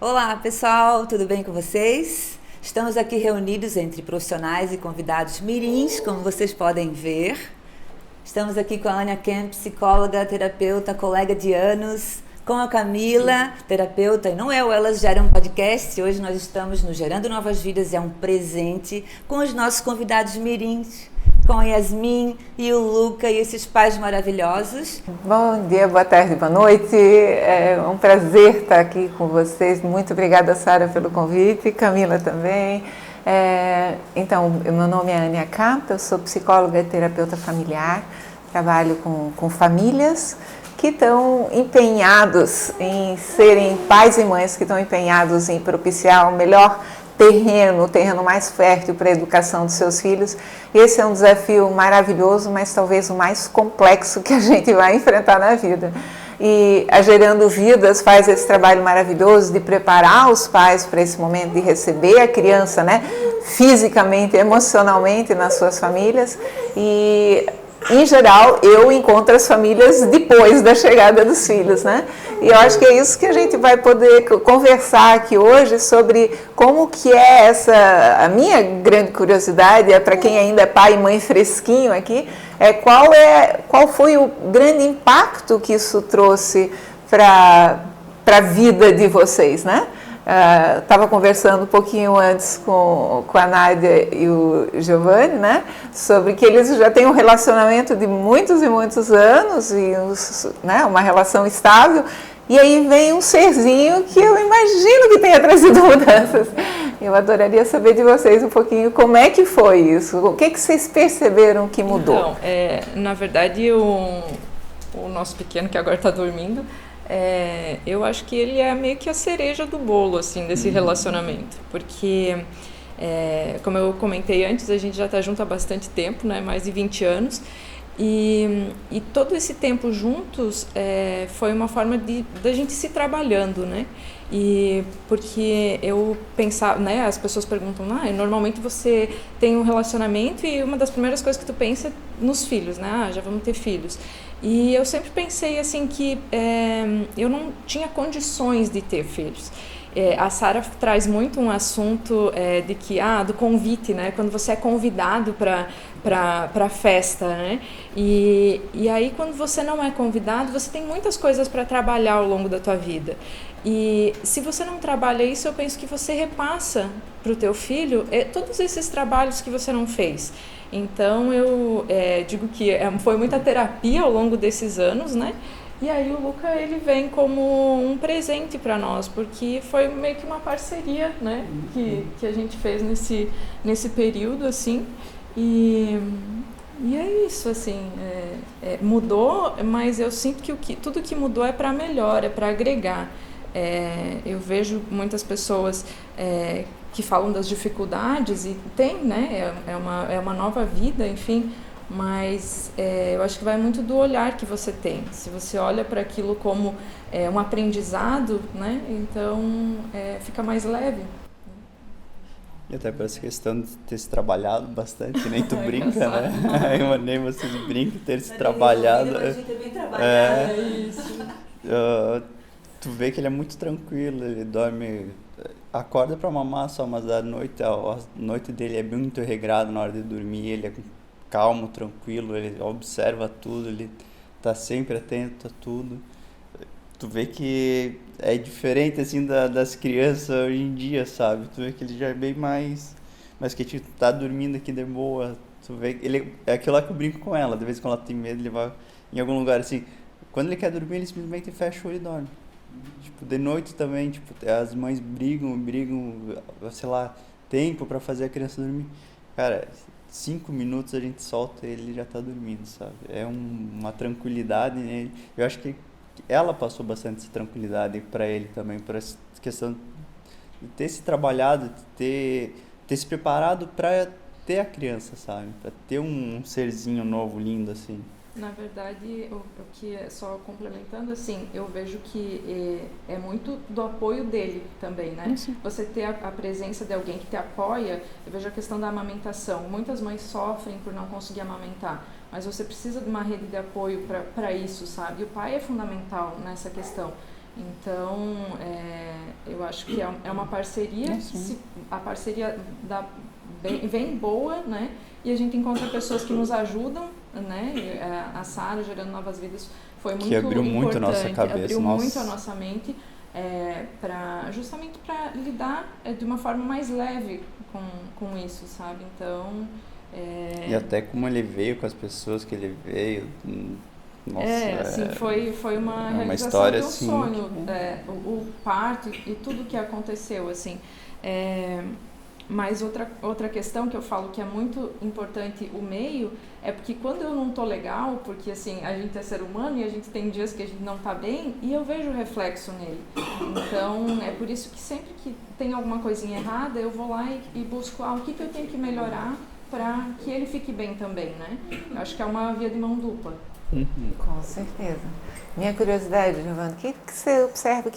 Olá, pessoal, tudo bem com vocês? Estamos aqui reunidos entre profissionais e convidados mirins, como vocês podem ver. Estamos aqui com a Ania Kemp, psicóloga, terapeuta, colega de anos, com a Camila, terapeuta, e não eu, elas geram um podcast. Hoje nós estamos no Gerando Novas Vidas, é um presente, com os nossos convidados mirins, com a Yasmin e o Luca e esses pais maravilhosos. Bom dia, boa tarde, boa noite. É um prazer estar aqui com vocês. Muito obrigada, Sara, pelo convite, Camila também. Então, meu nome é Ania Camp, eu sou psicóloga e terapeuta familiar, trabalho com famílias que estão empenhados em serem pais e mães que estão empenhados em propiciar o melhor o terreno mais fértil para a educação dos seus filhos. Esse é um desafio maravilhoso, mas talvez o mais complexo que a gente vai enfrentar na vida. E a Gerando Vidas faz esse trabalho maravilhoso de preparar os pais para esse momento de receber a criança, né, fisicamente, emocionalmente nas suas famílias. E em geral, eu encontro as famílias depois da chegada dos filhos, né? E eu acho que é isso que a gente vai poder conversar aqui hoje sobre como que é a minha grande curiosidade, para quem ainda é pai e mãe fresquinho aqui, qual foi o grande impacto que isso trouxe para a vida de vocês, né? Estava conversando um pouquinho antes com a Nádia e o Giovanni, né, sobre que eles já têm um relacionamento de muitos e muitos anos, né, uma relação estável, e aí vem um serzinho que eu imagino que tenha trazido mudanças. Eu adoraria saber de vocês um pouquinho como é que foi isso, o que vocês perceberam que mudou? Então, na verdade, o nosso pequeno, que agora está dormindo, eu acho que ele é meio que a cereja do bolo, assim, desse relacionamento, porque, como eu comentei antes, a gente já está junto há bastante tempo, né, mais de 20 anos, e todo esse tempo juntos foi uma forma da gente se trabalhando, né, e porque eu pensava, né, as pessoas perguntam, normalmente você tem um relacionamento e uma das primeiras coisas que tu pensa é nos filhos, né, já vamos ter filhos. E eu sempre pensei assim que eu não tinha condições de ter filhos. A Sara traz muito um assunto de que do convite, né? Quando você é convidado para a festa, né? E aí quando você não é convidado, você tem muitas coisas para trabalhar ao longo da tua vida. E se você não trabalha isso, eu penso que você repassa para o teu filho todos esses trabalhos que você não fez. Então eu digo que foi muita terapia ao longo desses anos, né? E aí o Luca, ele vem como um presente para nós, porque foi meio que uma parceria, né? Que a gente fez nesse período, assim. E é isso, assim, mudou, mas eu sinto que tudo que mudou é para melhor, é para agregar. Eu vejo muitas pessoas que falam das dificuldades, e tem, né, é uma nova vida, enfim, mas eu acho que vai muito do olhar que você tem. Se você olha para aquilo como um aprendizado, né, então fica mais leve. E até por essa questão de ter se trabalhado bastante, que nem tu brinca, né? Eu nem vocês brincam, ter se trabalhado. A gente é bem trabalhado. É isso. Tu vê que ele é muito tranquilo, ele dorme, acorda pra mamar só, mas a noite dele é muito regrada na hora de dormir, ele é calmo, tranquilo, ele observa tudo, ele tá sempre atento a tudo. Tu vê que é diferente, assim, das crianças hoje em dia, sabe? Tu vê que ele já é bem mais que tipo, tá dormindo aqui de boa, tu vê que ele, é aquilo lá que eu brinco com ela, de vez em quando ela tem medo, ele vai em algum lugar, assim, quando ele quer dormir, ele simplesmente fecha o olho e dorme. Tipo, de noite também, tipo, as mães brigam, sei lá, tempo pra fazer a criança dormir. Cara, 5 minutos a gente solta e ele já tá dormindo, sabe? É uma tranquilidade, né? Eu acho que ela passou bastante essa tranquilidade pra ele também, por essa questão de ter se trabalhado, de ter se preparado pra ter a criança, sabe? Pra ter um serzinho novo, lindo, assim. Na verdade, o que só complementando, assim, eu vejo que é muito do apoio dele também, né? Sim. Você ter a presença de alguém que te apoia, eu vejo a questão da amamentação. Muitas mães sofrem por não conseguir amamentar, mas você precisa de uma rede de apoio para isso, sabe? E o pai é fundamental nessa questão. Então, eu acho que é uma parceria, a parceria vem boa, né? E a gente encontra pessoas que nos ajudam, né? A Sara, Gerando Novas Vidas, foi muito importante. Que abriu muito a nossa cabeça. Abriu muito a nossa mente, justamente para lidar de uma forma mais leve com isso, sabe? Então... E até como ele veio com as pessoas que ele veio... Nossa, assim, foi uma realização história, de um assim, sonho, o parto e tudo que aconteceu, assim. Mas outra questão que eu falo que é muito importante o meio é porque quando eu não tô legal, porque assim, a gente é ser humano e a gente tem dias que a gente não tá bem e eu vejo o reflexo nele. Então, é por isso que sempre que tem alguma coisinha errada, eu vou lá e busco o que eu tenho que melhorar para que ele fique bem também, né? Eu acho que é uma via de mão dupla. Com certeza. Minha curiosidade, Giovana, o que você observa o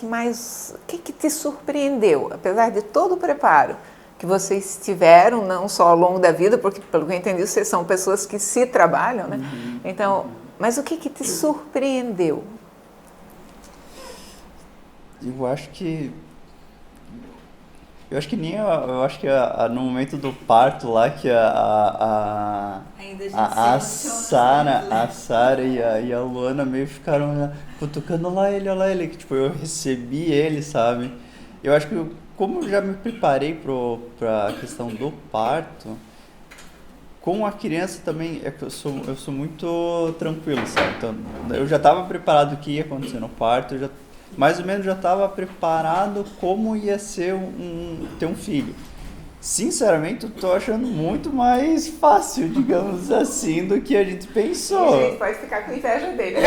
que te surpreendeu, apesar de todo o preparo que vocês tiveram, não só ao longo da vida, porque pelo que eu entendi, vocês são pessoas que se trabalham, né? Então, mas o que te surpreendeu? Eu acho que no momento do parto lá que a Sara e a Luana meio ficaram cutucando lá ele, que tipo, eu recebi ele, sabe? Eu acho que como eu já me preparei pra questão do parto, com a criança também, eu sou muito tranquilo, sabe? Então, eu já estava preparado o que ia acontecer no parto, eu já mais ou menos já estava preparado como ia ser ter um filho. Sinceramente, eu tô achando muito mais fácil, digamos assim, do que a gente pensou. A gente pode ficar com inveja dele. A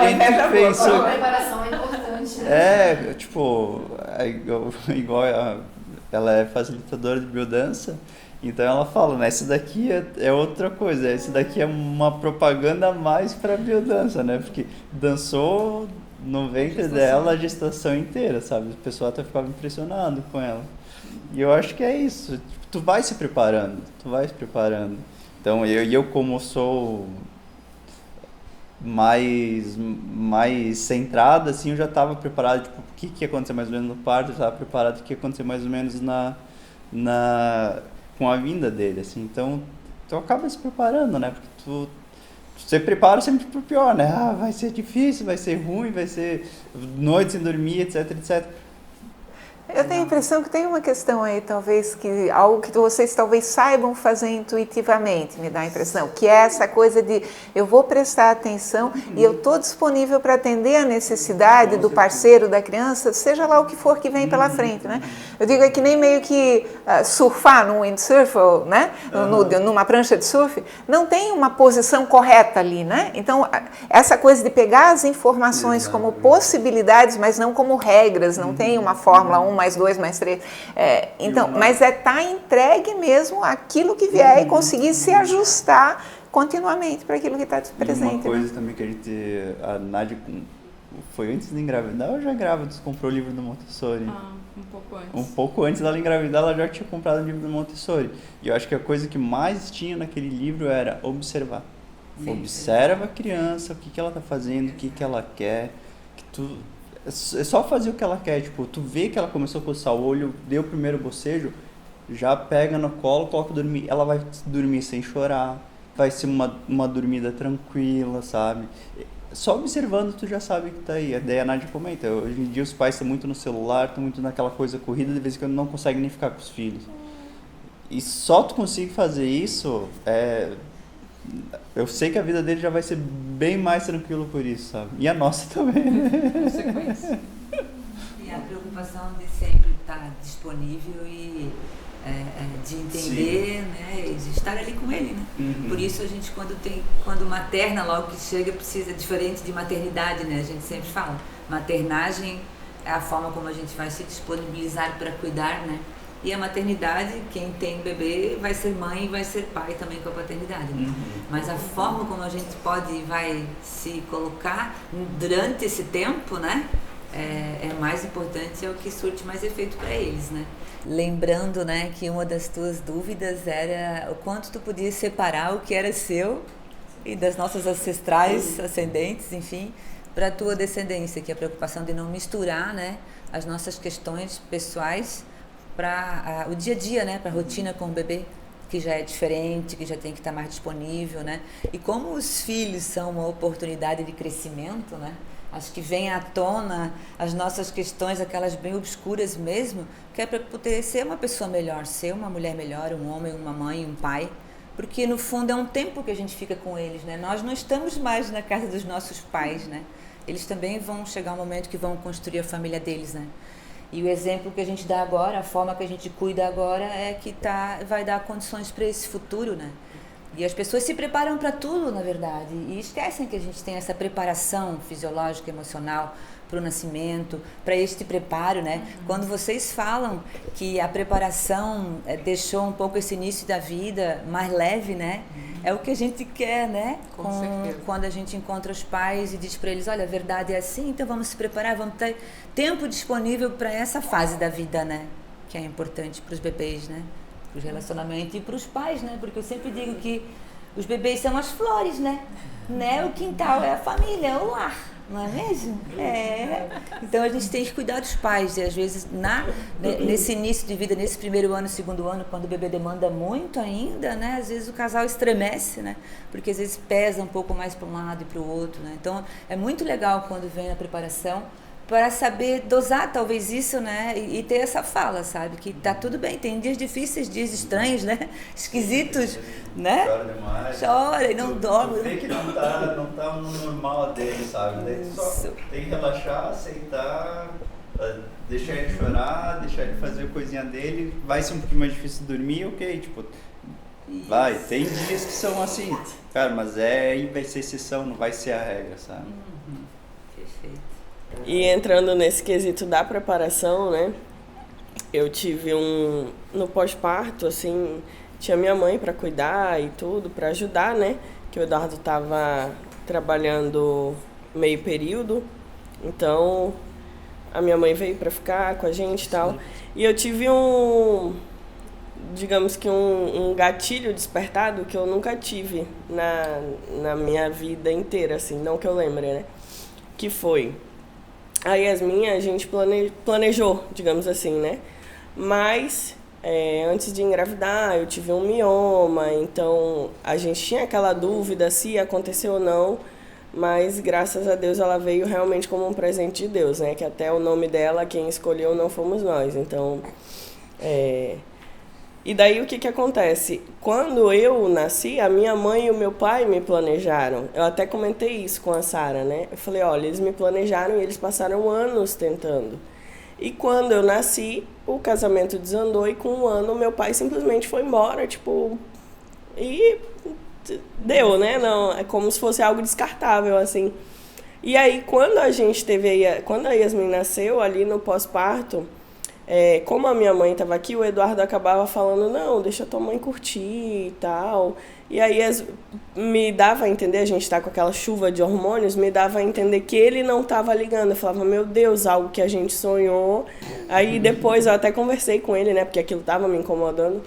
gente pensou... A preparação é importante. Igual ela é facilitadora de biodança, então ela fala, né, esse daqui é outra coisa, esse daqui é uma propaganda a mais para biodança, né, porque dançou no ventre dela a gestação inteira, sabe, o pessoal até ficava impressionado com ela. E eu acho que é isso, tipo, tu vai se preparando. Então eu como sou mais centrado, assim, eu já estava preparado, tipo, o que ia acontecer mais ou menos no parto, eu estava preparado o que ia acontecer mais ou menos com a vinda dele, assim. Então tu acaba se preparando, né, porque tu se prepara sempre pro pior, né, vai ser difícil, vai ser ruim, vai ser noite sem dormir, etc, etc. Eu tenho a impressão que tem uma questão aí, talvez, que algo que vocês talvez saibam fazer intuitivamente, me dá a impressão, que é essa coisa de eu vou prestar atenção e eu estou disponível para atender a necessidade do parceiro, da criança, seja lá o que for que vem pela frente, né? Eu digo, é que nem meio que surfar num windsurf, né? Numa prancha de surf, não tem uma posição correta ali, né? Então, essa coisa de pegar as informações como possibilidades, mas não como regras, não tem uma fórmula 1 mais 2 mais 3. Então, mas tá entregue mesmo aquilo que vier e conseguir se ajustar continuamente para aquilo que está presente. Uma coisa também que a Nádia, foi antes de engravidar ou já grávida, você comprou o livro do Montessori? Um pouco antes. Um pouco antes dela engravidar, ela já tinha comprado o livro do Montessori. E eu acho que a coisa que mais tinha naquele livro era observar. Observa a criança, o que ela está fazendo, o que ela quer, é só fazer o que ela quer, tipo, tu vê que ela começou a coçar o olho, deu o primeiro bocejo, já pega no colo, coloca dormir, ela vai dormir sem chorar, vai ser uma dormida tranquila, sabe? Só observando tu já sabe que tá aí. Daí a Nádia comenta, hoje em dia os pais estão muito no celular, estão muito naquela coisa corrida, de vez em quando não conseguem nem ficar com os filhos. E só tu consegue fazer isso, eu sei que a vida dele já vai ser bem mais tranquilo por isso, sabe? E a nossa também, né? Consequência. E a preocupação de sempre estar disponível e de entender, né? E de estar ali com ele, né? Por isso a gente quando materna, logo que chega, precisa, diferente de maternidade, né? A gente sempre fala, maternagem é a forma como a gente vai se disponibilizar para cuidar, né? E a maternidade, quem tem bebê vai ser mãe e vai ser pai também com a paternidade, né? Mas a forma como a gente pode e vai se colocar durante esse tempo, né? É mais importante, é o que surte mais efeito para eles, né? Lembrando, né, que uma das tuas dúvidas era o quanto tu podias separar o que era seu e das nossas ancestrais, ascendentes, enfim, para a tua descendência, que é a preocupação de não misturar, né, as nossas questões pessoais para o dia a dia, né, para a rotina com o bebê, que já é diferente, que já tem que estar mais disponível, né? E como os filhos são uma oportunidade de crescimento, né? Acho que vem à tona as nossas questões, aquelas bem obscuras mesmo, que é para poder ser uma pessoa melhor, ser uma mulher melhor, um homem, uma mãe, um pai, porque no fundo é um tempo que a gente fica com eles, né? Nós não estamos mais na casa dos nossos pais, né? Eles também vão chegar um momento que vão construir a família deles, né? E o exemplo que a gente dá agora, a forma que a gente cuida agora é que vai dar condições para esse futuro, né? E as pessoas se preparam para tudo, na verdade, e esquecem que a gente tem essa preparação fisiológica, emocional para o nascimento, para este preparo, né? Quando vocês falam que a preparação deixou um pouco esse início da vida mais leve, né? É o que a gente quer, né? Quando a gente encontra os pais e diz para eles, olha, a verdade é assim, então vamos se preparar, vamos ter tempo disponível para essa fase da vida, né? Que é importante para os bebês, né? Para os relacionamentos e para os pais, né? Porque eu sempre digo que os bebês são as flores, né? O quintal é a família, é o lar, não é mesmo? É. Então a gente tem que cuidar dos pais e às vezes nesse início de vida, nesse primeiro ano, segundo ano, quando o bebê demanda muito ainda, né? Às vezes o casal estremece, né? Porque às vezes pesa um pouco mais para um lado e para o outro, né? Então é muito legal quando vem a preparação para saber dosar talvez isso, né, e ter essa fala, sabe, que tá tudo bem, tem dias difíceis, dias estranhos, né, esquisitos, né, chora demais, chora e não dorme. Tu vê que não tá no normal dele, sabe, daí tu só tem que relaxar, aceitar, deixar ele chorar, deixar ele fazer a coisinha dele, vai ser um pouquinho mais difícil dormir, ok, tipo, vai, tem dias que são assim, cara, mas vai ser exceção, não vai ser a regra, sabe. Perfeito. E entrando nesse quesito da preparação, né, eu tive no pós-parto, assim, tinha minha mãe para cuidar e tudo, para ajudar, né, que o Eduardo estava trabalhando meio período, então a minha mãe veio para ficar com a gente e tal, e eu tive digamos que um gatilho despertado que eu nunca tive na minha vida inteira, assim, não que eu lembre, né, que foi... A Yasmin, a gente planejou, digamos assim, né? Mas, antes de engravidar, eu tive um mioma, então a gente tinha aquela dúvida se aconteceu ou não, mas graças a Deus ela veio realmente como um presente de Deus, né? Que até o nome dela, quem escolheu não fomos nós, então... E daí o que acontece? Quando eu nasci, a minha mãe e o meu pai me planejaram. Eu até comentei isso com a Sara, né? Eu falei, olha, eles me planejaram e eles passaram anos tentando. E quando eu nasci, o casamento desandou e com um ano meu pai simplesmente foi embora, tipo... E deu, né? Não, é como se fosse algo descartável, assim. E aí, quando a Yasmin nasceu, ali no pós-parto... como a minha mãe estava aqui, o Eduardo acabava falando, não, deixa tua mãe curtir e tal. E aí me dava a entender, a gente está com aquela chuva de hormônios, me dava a entender que ele não estava ligando. Eu falava, meu Deus, algo que a gente sonhou. Aí depois eu até conversei com ele, né, porque aquilo estava me incomodando.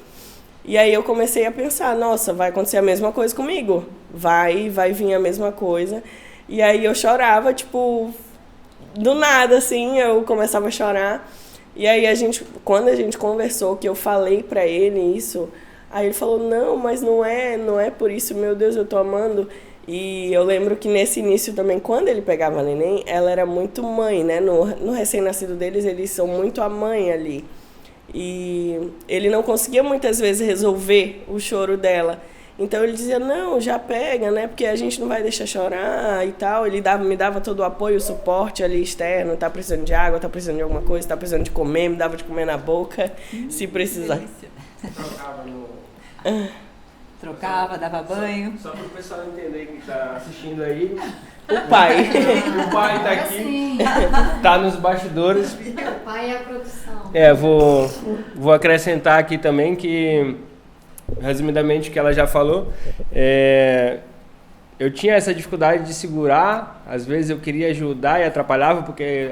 E aí eu comecei a pensar, nossa, vai acontecer a mesma coisa comigo. Vai vir a mesma coisa. E aí eu chorava, tipo, do nada, assim, eu começava a chorar. E aí quando a gente conversou, que eu falei pra ele isso, aí ele falou, não, mas não é por isso, meu Deus, eu tô amando. E eu lembro que nesse início também, quando ele pegava a neném, ela era muito mãe, né? No recém-nascido deles, eles são muito a mãe ali. E ele não conseguia muitas vezes resolver o choro dela. Então ele dizia, não, já pega, né? Porque a gente não vai deixar chorar e tal. Ele me dava todo o apoio, o suporte ali externo. Tá precisando de água, tá precisando de alguma coisa, tá precisando de comer, me dava de comer na boca, se precisar. Trocava, dava banho. Só para o pessoal entender que tá assistindo aí. O pai. O pai tá aqui, tá nos bastidores. O pai é a produção. Vou acrescentar aqui também que, resumidamente, o que ela já falou, eu tinha essa dificuldade de segurar, às vezes eu queria ajudar e atrapalhava, porque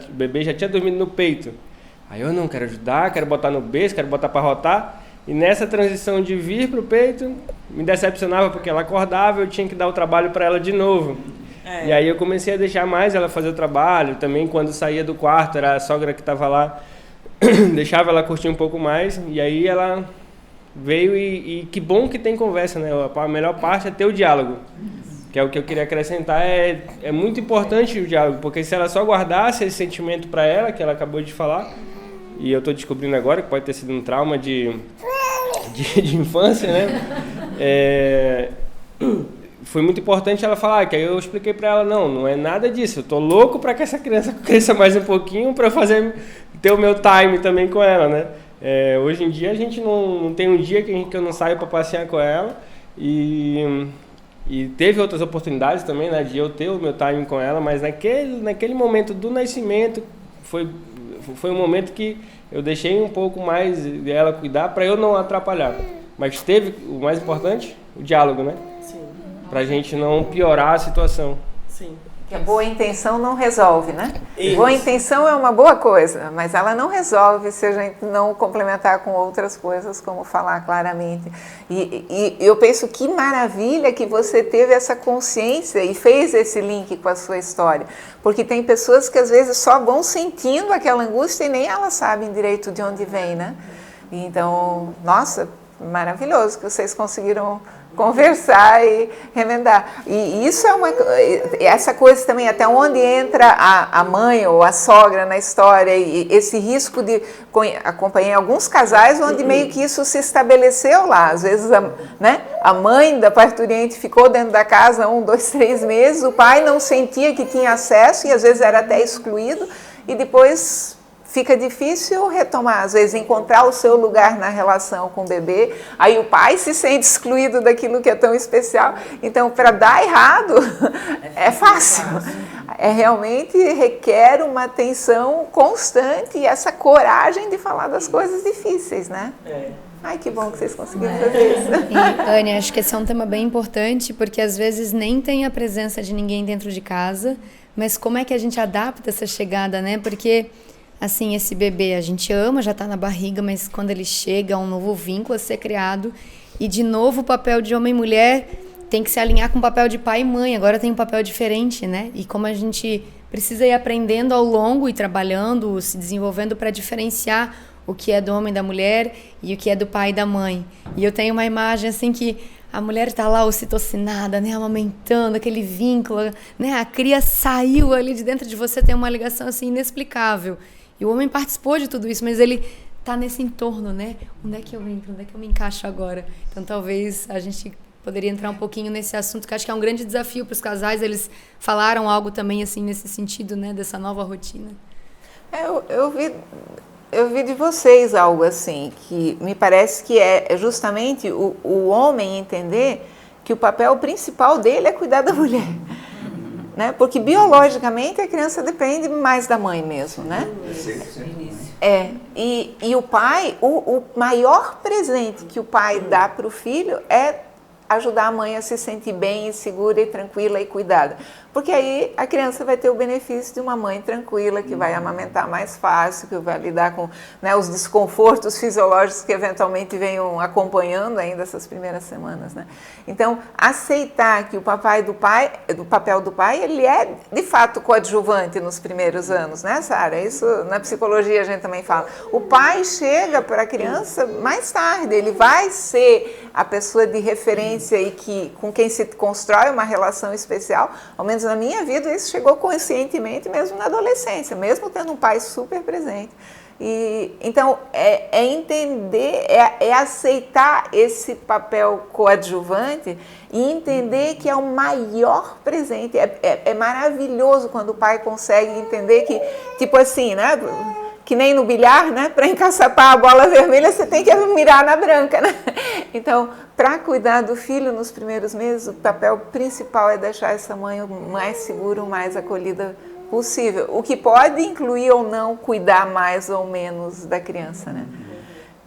o bebê já tinha dormido no peito. Aí eu não quero ajudar, quero botar no berço, quero botar para rotar. E nessa transição de vir para o peito, me decepcionava porque ela acordava, eu tinha que dar o trabalho para ela de novo. E aí eu comecei a deixar mais ela fazer o trabalho. Também quando saía do quarto, era a sogra que estava lá, deixava ela curtir um pouco mais. E aí ela veio e que bom que tem conversa, né? A melhor parte é ter o diálogo. Que é o que eu queria acrescentar, é muito importante o diálogo, porque se ela só guardasse esse sentimento para ela, que ela acabou de falar, e eu estou descobrindo agora que pode ter sido um trauma de infância, né? Foi muito importante ela falar, que aí eu expliquei para ela, não é nada disso, eu tô louco para que essa criança cresça mais um pouquinho para ter o meu time também com ela, né? Hoje em dia a gente não tem um dia que eu não saio para passear com ela, e teve outras oportunidades também, né, de eu ter o meu time com ela, mas naquele momento do nascimento foi um momento que eu deixei um pouco mais dela cuidar para eu não atrapalhar. Mas teve o mais importante, o diálogo, né? Sim. Pra gente não piorar a situação. Sim. Que a boa intenção não resolve, né? Isso. Boa intenção é uma boa coisa, mas ela não resolve se a gente não complementar com outras coisas, como falar claramente. E eu penso que maravilha que você teve essa consciência e fez esse link com a sua história. Porque tem pessoas que às vezes só vão sentindo aquela angústia e nem elas sabem direito de onde vem, né? Então, nossa, maravilhoso que vocês conseguiram conversar e remendar. E isso essa coisa também, até onde entra a mãe ou a sogra na história, e esse risco de acompanhei alguns casais onde meio que isso se estabeleceu lá. Às vezes a mãe da parturiente ficou dentro da casa 1, 2, 3 meses, o pai não sentia que tinha acesso e às vezes era até excluído, e depois fica difícil retomar, às vezes encontrar o seu lugar na relação com o bebê, aí o pai se sente excluído daquilo que é tão especial. Então, para dar errado, é fácil. Realmente requer uma atenção constante e essa coragem de falar das coisas difíceis, né? Ai, que bom que vocês conseguiram fazer isso. E, Anne, acho que esse é um tema bem importante, porque às vezes nem tem a presença de ninguém dentro de casa, mas como é que a gente adapta essa chegada, né? Porque assim, esse bebê a gente ama, já está na barriga, mas quando ele chega, um novo vínculo a ser criado. E, de novo, o papel de homem e mulher tem que se alinhar com o papel de pai e mãe. Agora tem um papel diferente, né? E como a gente precisa ir aprendendo ao longo e trabalhando, se desenvolvendo para diferenciar o que é do homem e da mulher e o que é do pai e da mãe. E eu tenho uma imagem, assim, que a mulher está lá ocitocinada, né, amamentando, aquele vínculo, né? A cria saiu ali de dentro de você, tem uma ligação, assim, inexplicável. E o homem participou de tudo isso, mas ele está nesse entorno, né? Onde é que eu entro? Onde é que eu me encaixo agora? Então, talvez a gente poderia entrar um pouquinho nesse assunto, que acho que é um grande desafio para os casais. Eles falaram algo também, assim, nesse sentido, né? Dessa nova rotina. Eu vi de vocês algo assim, que me parece que é justamente o homem entender que o papel principal dele é cuidar da mulher. Né? Porque biologicamente a criança depende mais da mãe mesmo, né? E o pai, o maior presente que o pai dá para o filho é ajudar a mãe a se sentir bem, segura e tranquila e cuidada. Porque aí a criança vai ter o benefício de uma mãe tranquila, que vai amamentar mais fácil, que vai lidar com, né, os desconfortos fisiológicos que eventualmente venham acompanhando ainda essas primeiras semanas, né? Então, aceitar que o papel do pai, ele é de fato coadjuvante nos primeiros anos, né, Sara? Isso na psicologia a gente também fala. O pai chega para a criança mais tarde, ele vai ser a pessoa de referência e com quem se constrói uma relação especial. Ao menos na minha vida isso chegou conscientemente mesmo na adolescência, mesmo tendo um pai super presente. Então entender, aceitar esse papel coadjuvante e entender que é o maior presente. É maravilhoso quando o pai consegue entender que, tipo assim, né? Que nem no bilhar, né? Para encaçapar a bola vermelha, você tem que mirar na branca, né? Então, para cuidar do filho nos primeiros meses, o papel principal é deixar essa mãe o mais segura, o mais acolhida possível. O que pode incluir ou não cuidar mais ou menos da criança, né?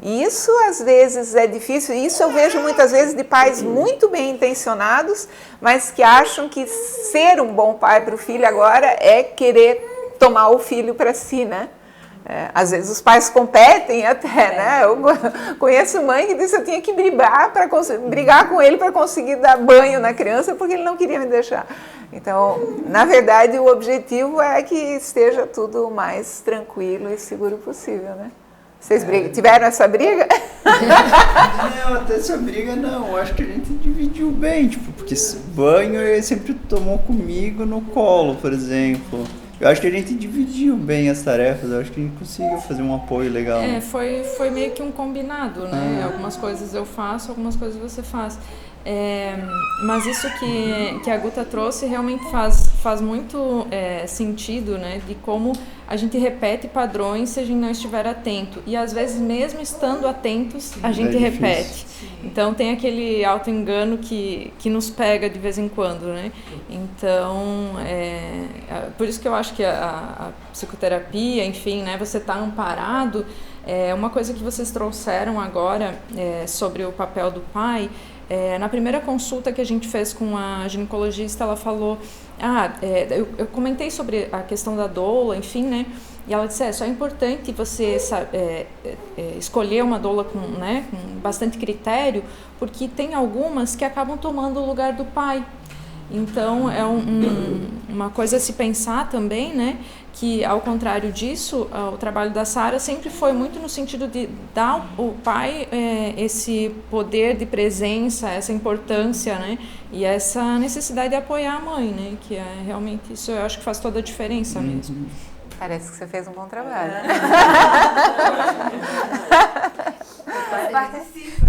E isso, às vezes, é difícil. Isso eu vejo muitas vezes de pais muito bem intencionados, mas que acham que ser um bom pai para o filho agora é querer tomar o filho para si, né? Às vezes os pais competem até, né? Eu conheço mãe que disse que eu tinha que brigar com ele para conseguir dar banho na criança porque ele não queria me deixar. Então, na verdade, o objetivo é que esteja tudo o mais tranquilo e seguro possível, né? Vocês tiveram essa briga? Não, até essa briga não. Acho que a gente dividiu bem, tipo, porque banho ele sempre tomou comigo no colo, por exemplo. Eu acho que a gente dividiu bem as tarefas, eu acho que a gente conseguiu fazer um apoio legal. Foi meio que um combinado, né? Algumas coisas eu faço, algumas coisas você faz. Mas isso que a Guta trouxe realmente faz muito sentido, né? De como a gente repete padrões se a gente não estiver atento. E às vezes, mesmo estando atentos, a gente repete. Então tem aquele auto-engano que nos pega de vez em quando, né? Então, por isso que eu acho que a psicoterapia, enfim, né? Você está amparado. Uma coisa que vocês trouxeram agora sobre o papel do pai. Na primeira consulta que a gente fez com a ginecologista, ela falou, eu comentei sobre a questão da doula, enfim, né? E ela disse, só é importante você escolher uma doula com bastante critério, porque tem algumas que acabam tomando o lugar do pai. Então, é uma coisa a se pensar também, né? Que, ao contrário disso, o trabalho da Sara sempre foi muito no sentido de dar ao pai esse poder de presença, essa importância, né? E essa necessidade de apoiar a mãe, né? Que é realmente isso, eu acho que faz toda a diferença mesmo. Parece que você fez um bom trabalho. Participa.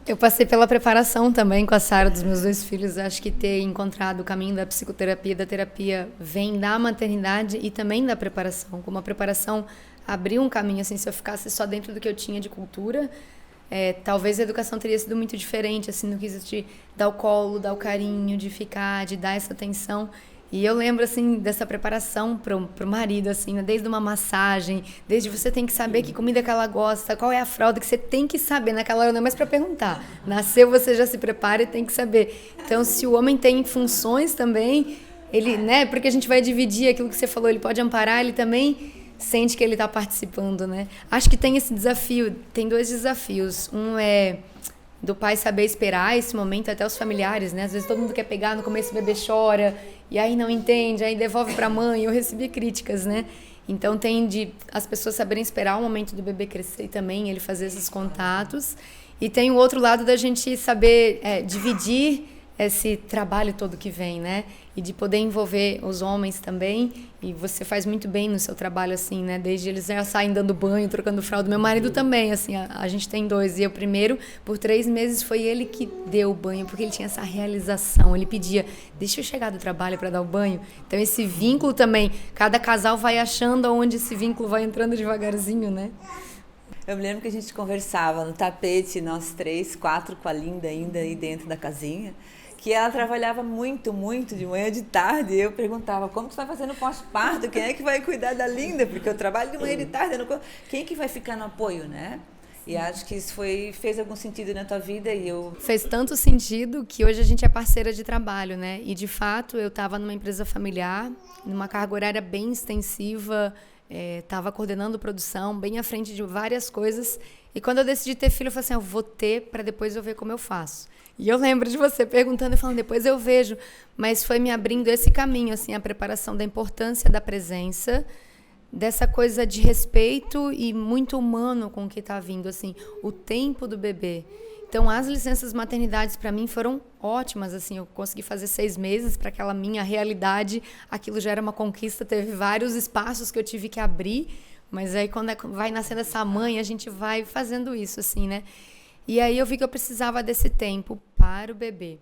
Eu passei pela preparação também com a Sara dos meus 2 filhos. Acho que ter encontrado o caminho da psicoterapia, da terapia, vem da maternidade e também da preparação. Como a preparação abriu um caminho, assim, se eu ficasse só dentro do que eu tinha de cultura, talvez a educação teria sido muito diferente, assim, no quesito de dar o colo, dar o carinho, de ficar, de dar essa atenção. E eu lembro, assim, dessa preparação pro marido, assim, né? Desde uma massagem, desde você tem que saber que comida que ela gosta, qual é a fralda, que você tem que saber. Naquela hora não é mais para perguntar. Nasceu, você já se prepara e tem que saber. Então, se o homem tem funções também, ele, né? Porque a gente vai dividir aquilo que você falou, ele pode amparar, ele também sente que ele está participando, né? Acho que tem esse desafio, tem 2 desafios. Um é do pai saber esperar esse momento, até os familiares, né? Às vezes todo mundo quer pegar, no começo o bebê chora, e aí não entende, aí devolve para a mãe. Eu recebi críticas, né? Então tem de as pessoas saberem esperar o momento do bebê crescer também, ele fazer esses contatos. E tem o outro lado da gente saber dividir esse trabalho todo que vem, né? E de poder envolver os homens também. E você faz muito bem no seu trabalho, assim, né? Desde eles já saem dando banho, trocando fralda. Meu marido também, assim, a gente tem 2. E eu primeiro, por 3 meses, foi ele que deu o banho, porque ele tinha essa realização. Ele pedia, deixa eu chegar do trabalho para dar o banho. Então esse vínculo também, cada casal vai achando onde esse vínculo vai entrando devagarzinho, né? Eu me lembro que a gente conversava no tapete, nós 3, 4, com a Linda ainda aí dentro da casinha, que ela trabalhava muito, muito, de manhã, de tarde, e eu perguntava, como tu vai fazer no pós-parto? Quem é que vai cuidar da Linda? Porque eu trabalho de manhã e de tarde, quem é que vai ficar no apoio, né? E acho que isso fez algum sentido na tua vida e eu... Fez tanto sentido que hoje a gente é parceira de trabalho, né? E, de fato, eu estava numa empresa familiar, numa carga horária bem extensiva, estava coordenando produção, bem à frente de várias coisas. E quando eu decidi ter filho, eu falei assim, eu vou ter para depois eu ver como eu faço. E eu lembro de você perguntando e falando, depois eu vejo. Mas foi me abrindo esse caminho, assim, a preparação da importância da presença, dessa coisa de respeito e muito humano com o que está vindo, assim, o tempo do bebê. Então, as licenças maternidades, para mim, foram ótimas, assim, eu consegui fazer 6 meses para aquela minha realidade, aquilo já era uma conquista, teve vários espaços que eu tive que abrir, mas aí quando vai nascendo essa mãe, a gente vai fazendo isso, assim, né? E aí eu vi que eu precisava desse tempo para o bebê,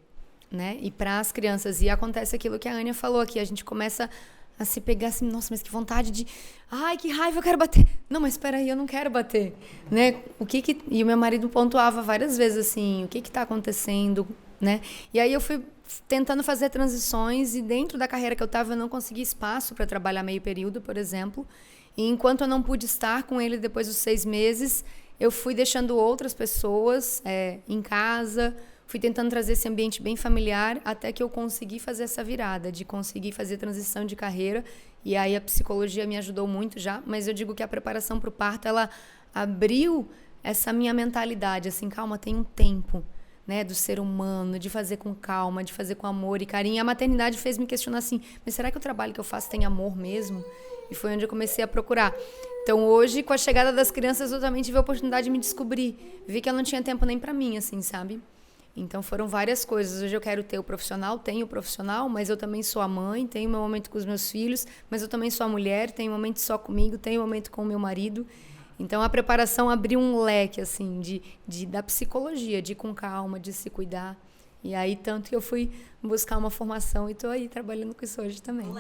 né? E para as crianças. E acontece aquilo que a Ania falou aqui, a gente começa a se pegar assim, nossa, mas que vontade de... Ai, que raiva, eu quero bater. Não, mas espera aí, eu não quero bater, né? E o meu marido pontuava várias vezes assim, o que está acontecendo, né? E aí eu fui tentando fazer transições e dentro da carreira que eu estava eu não consegui espaço para trabalhar meio período, por exemplo. E enquanto eu não pude estar com ele depois dos 6 meses, eu fui deixando outras pessoas em casa, fui tentando trazer esse ambiente bem familiar até que eu consegui fazer essa virada, de conseguir fazer transição de carreira. E aí a psicologia me ajudou muito já, mas eu digo que a preparação para o parto, ela abriu essa minha mentalidade, assim, calma, tem um tempo. né, do ser humano, de fazer com calma, de fazer com amor e carinho. E a maternidade fez me questionar assim, mas será que o trabalho que eu faço tem amor mesmo? E foi onde eu comecei a procurar. Então hoje, com a chegada das crianças, eu também tive a oportunidade de me descobrir. Vi que eu não tinha tempo nem pra mim, assim, sabe? Então foram várias coisas. Hoje eu quero ter o profissional, tenho o profissional, mas eu também sou a mãe, tenho meu momento com os meus filhos, mas eu também sou a mulher, tenho um momento só comigo, tenho um momento com o meu marido. Então a preparação abriu um leque assim da psicologia, de ir com calma, de se cuidar. E aí tanto que eu fui buscar uma formação e estou aí trabalhando com isso hoje também.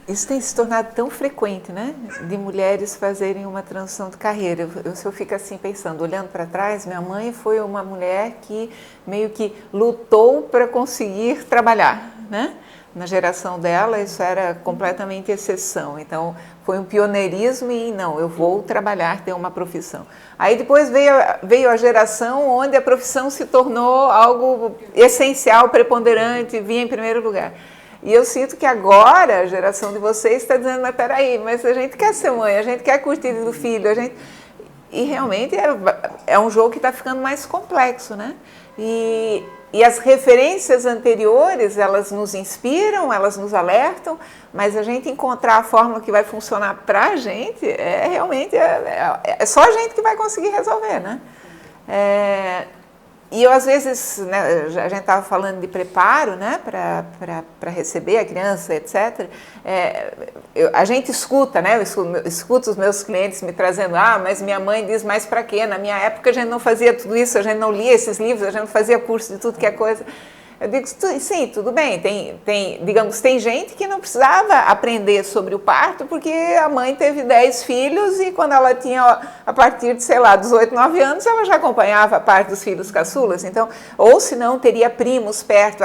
Isso tem se tornado tão frequente, né? De mulheres fazerem uma transição de carreira. Eu fico assim pensando, olhando para trás, minha mãe foi uma mulher que meio que lutou para conseguir trabalhar, né? Na geração dela isso era completamente exceção, então foi um pioneirismo e não, eu vou trabalhar, ter uma profissão. Aí depois veio a geração onde a profissão se tornou algo essencial, preponderante, vinha em primeiro lugar. E eu sinto que agora a geração de vocês está dizendo, mas peraí, mas a gente quer ser mãe, a gente quer curtir do filho, e realmente é um jogo que está ficando mais complexo, né? E as referências anteriores, elas nos inspiram, elas nos alertam, mas a gente encontrar a fórmula que vai funcionar para a gente, realmente é só a gente que vai conseguir resolver, né? E eu, às vezes, né, a gente estava falando de preparo, né, para receber a criança, etc. A gente escuta, né, eu escuto os meus clientes me trazendo, mas minha mãe diz, mais para quê? Na minha época a gente não fazia tudo isso, a gente não lia esses livros, a gente não fazia curso de tudo que é coisa. Eu digo, sim, tudo bem, tem gente que não precisava aprender sobre o parto porque a mãe teve 10 filhos e quando ela tinha, a partir de, sei lá, dos 8, 9 anos, ela já acompanhava a parte dos filhos caçulas. Então, ou se não, teria primos perto.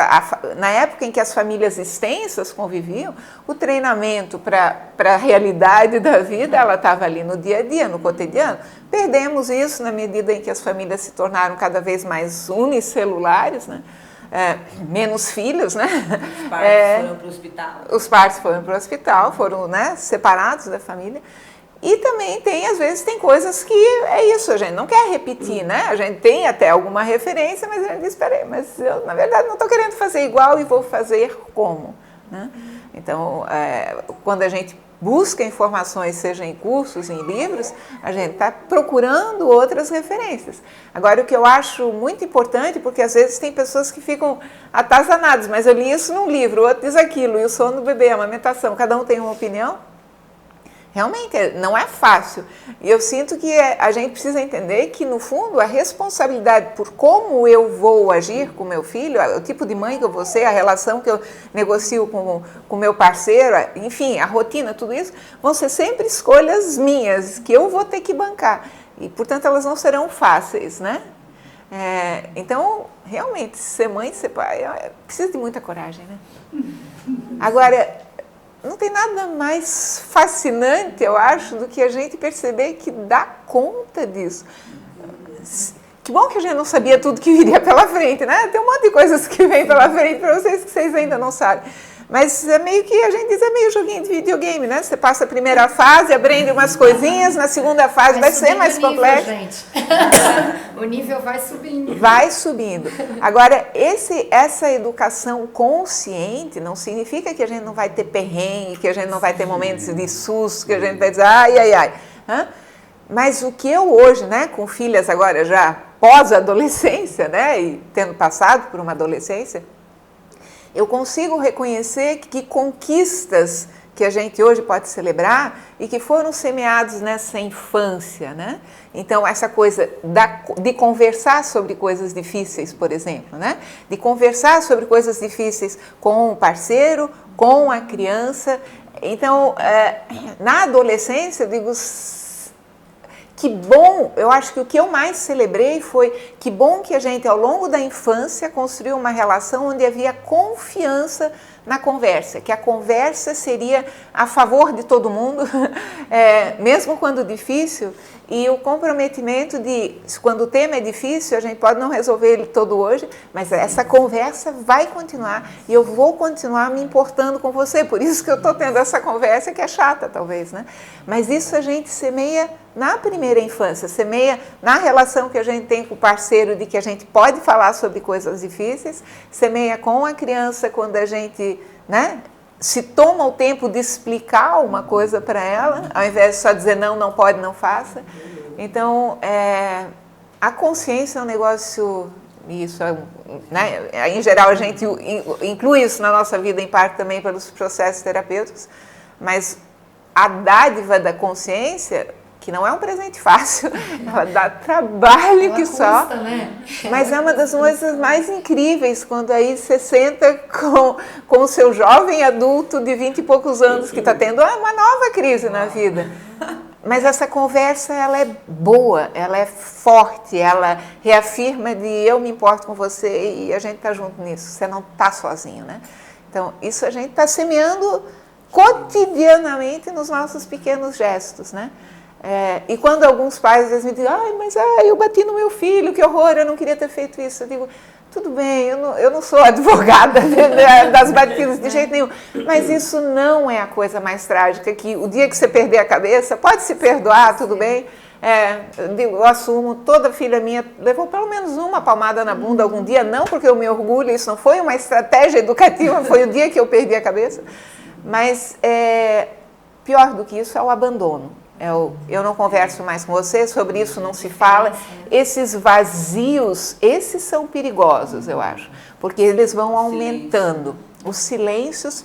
Na época em que as famílias extensas conviviam, o treinamento para a realidade da vida, ela estava ali no dia a dia, no cotidiano. Perdemos isso na medida em que as famílias se tornaram cada vez mais unicelulares, né? Menos filhos, né? Os partos foram para o hospital. Os partos foram para o hospital, foram, né, separados da família. E também às vezes tem coisas que é isso, a gente não quer repetir, né? A gente tem até alguma referência, mas a gente diz, peraí, mas eu, na verdade, não estou querendo fazer igual e vou fazer como, né? Então, quando a gente busca informações, seja em cursos, em livros, a gente está procurando outras referências. Agora, o que eu acho muito importante, porque às vezes tem pessoas que ficam atazanadas, mas eu li isso num livro, o outro diz aquilo, e o sono do bebê, a amamentação, cada um tem uma opinião. Realmente, não é fácil. E eu sinto que a gente precisa entender que, no fundo, a responsabilidade por como eu vou agir com meu filho, o tipo de mãe que eu vou ser, a relação que eu negocio com o meu parceiro, enfim, a rotina, tudo isso, vão ser sempre escolhas minhas, que eu vou ter que bancar. E, portanto, elas não serão fáceis, né? Então, realmente, ser mãe, ser pai, precisa de muita coragem, né? Agora, não tem nada mais fascinante, eu acho, do que a gente perceber que dá conta disso. Que bom que a gente não sabia tudo que viria pela frente, né? Tem um monte de coisas que vem pela frente para vocês que vocês ainda não sabem. Mas é meio que, a gente diz, é meio joguinho de videogame, né? Você passa a primeira fase, aprende umas coisinhas, na segunda fase vai ser mais complexo. Gente. O nível vai subindo. Vai subindo. Agora, essa educação consciente não significa que a gente não vai ter perrengue, que a gente não vai ter momentos de susto, que a gente vai dizer, ai. Mas o que eu hoje, né, com filhas agora já pós-adolescência, né, e tendo passado por uma adolescência, eu consigo reconhecer que conquistas que a gente hoje pode celebrar e que foram semeados nessa infância, né? Então, essa coisa de conversar sobre coisas difíceis, por exemplo, né? De conversar sobre coisas difíceis com o parceiro, com a criança. Então, na adolescência, eu digo, que bom, eu acho que o que eu mais celebrei foi que bom que a gente, ao longo da infância, construiu uma relação onde havia confiança na conversa, que a conversa seria a favor de todo mundo, mesmo quando difícil, e o comprometimento de, quando o tema é difícil, a gente pode não resolver ele todo hoje, mas essa conversa vai continuar e eu vou continuar me importando com você, por isso que eu estou tendo essa conversa que é chata talvez, né? Mas isso a gente semeia na primeira infância, semeia na relação que a gente tem com o parceiro de que a gente pode falar sobre coisas difíceis, semeia com a criança quando a gente, né, se toma o tempo de explicar uma coisa para ela, ao invés de só dizer não, não pode, não faça. Então, a consciência é um negócio, isso, né, em geral a gente inclui isso na nossa vida em parte também pelos processos terapêuticos, mas a dádiva da consciência, que não é um presente fácil, ela dá trabalho ela que custa, só, né? Mas é uma das coisas mais incríveis quando aí você senta com o seu jovem adulto de 20 e poucos anos que está tendo uma nova crise na vida. Mas essa conversa, ela é boa, ela é forte, ela reafirma de eu me importo com você e a gente está junto nisso, você não está sozinho, né? Então, isso a gente está semeando cotidianamente nos nossos pequenos gestos, né? E quando alguns pais às vezes me dizem, mas eu bati no meu filho, que horror, eu não queria ter feito isso. Eu digo, tudo bem, eu não sou advogada das batidas de jeito nenhum, mas isso não é a coisa mais trágica, que o dia que você perder a cabeça, pode se perdoar, tudo bem. Eu assumo, toda filha minha levou pelo menos uma palmada na bunda algum dia, não porque eu me orgulho, isso não foi uma estratégia educativa, foi o dia que eu perdi a cabeça, mas pior do que isso é o abandono. Eu não converso mais com você, sobre isso não se fala. Esses vazios, esses são perigosos, eu acho, porque eles vão aumentando. Os silêncios,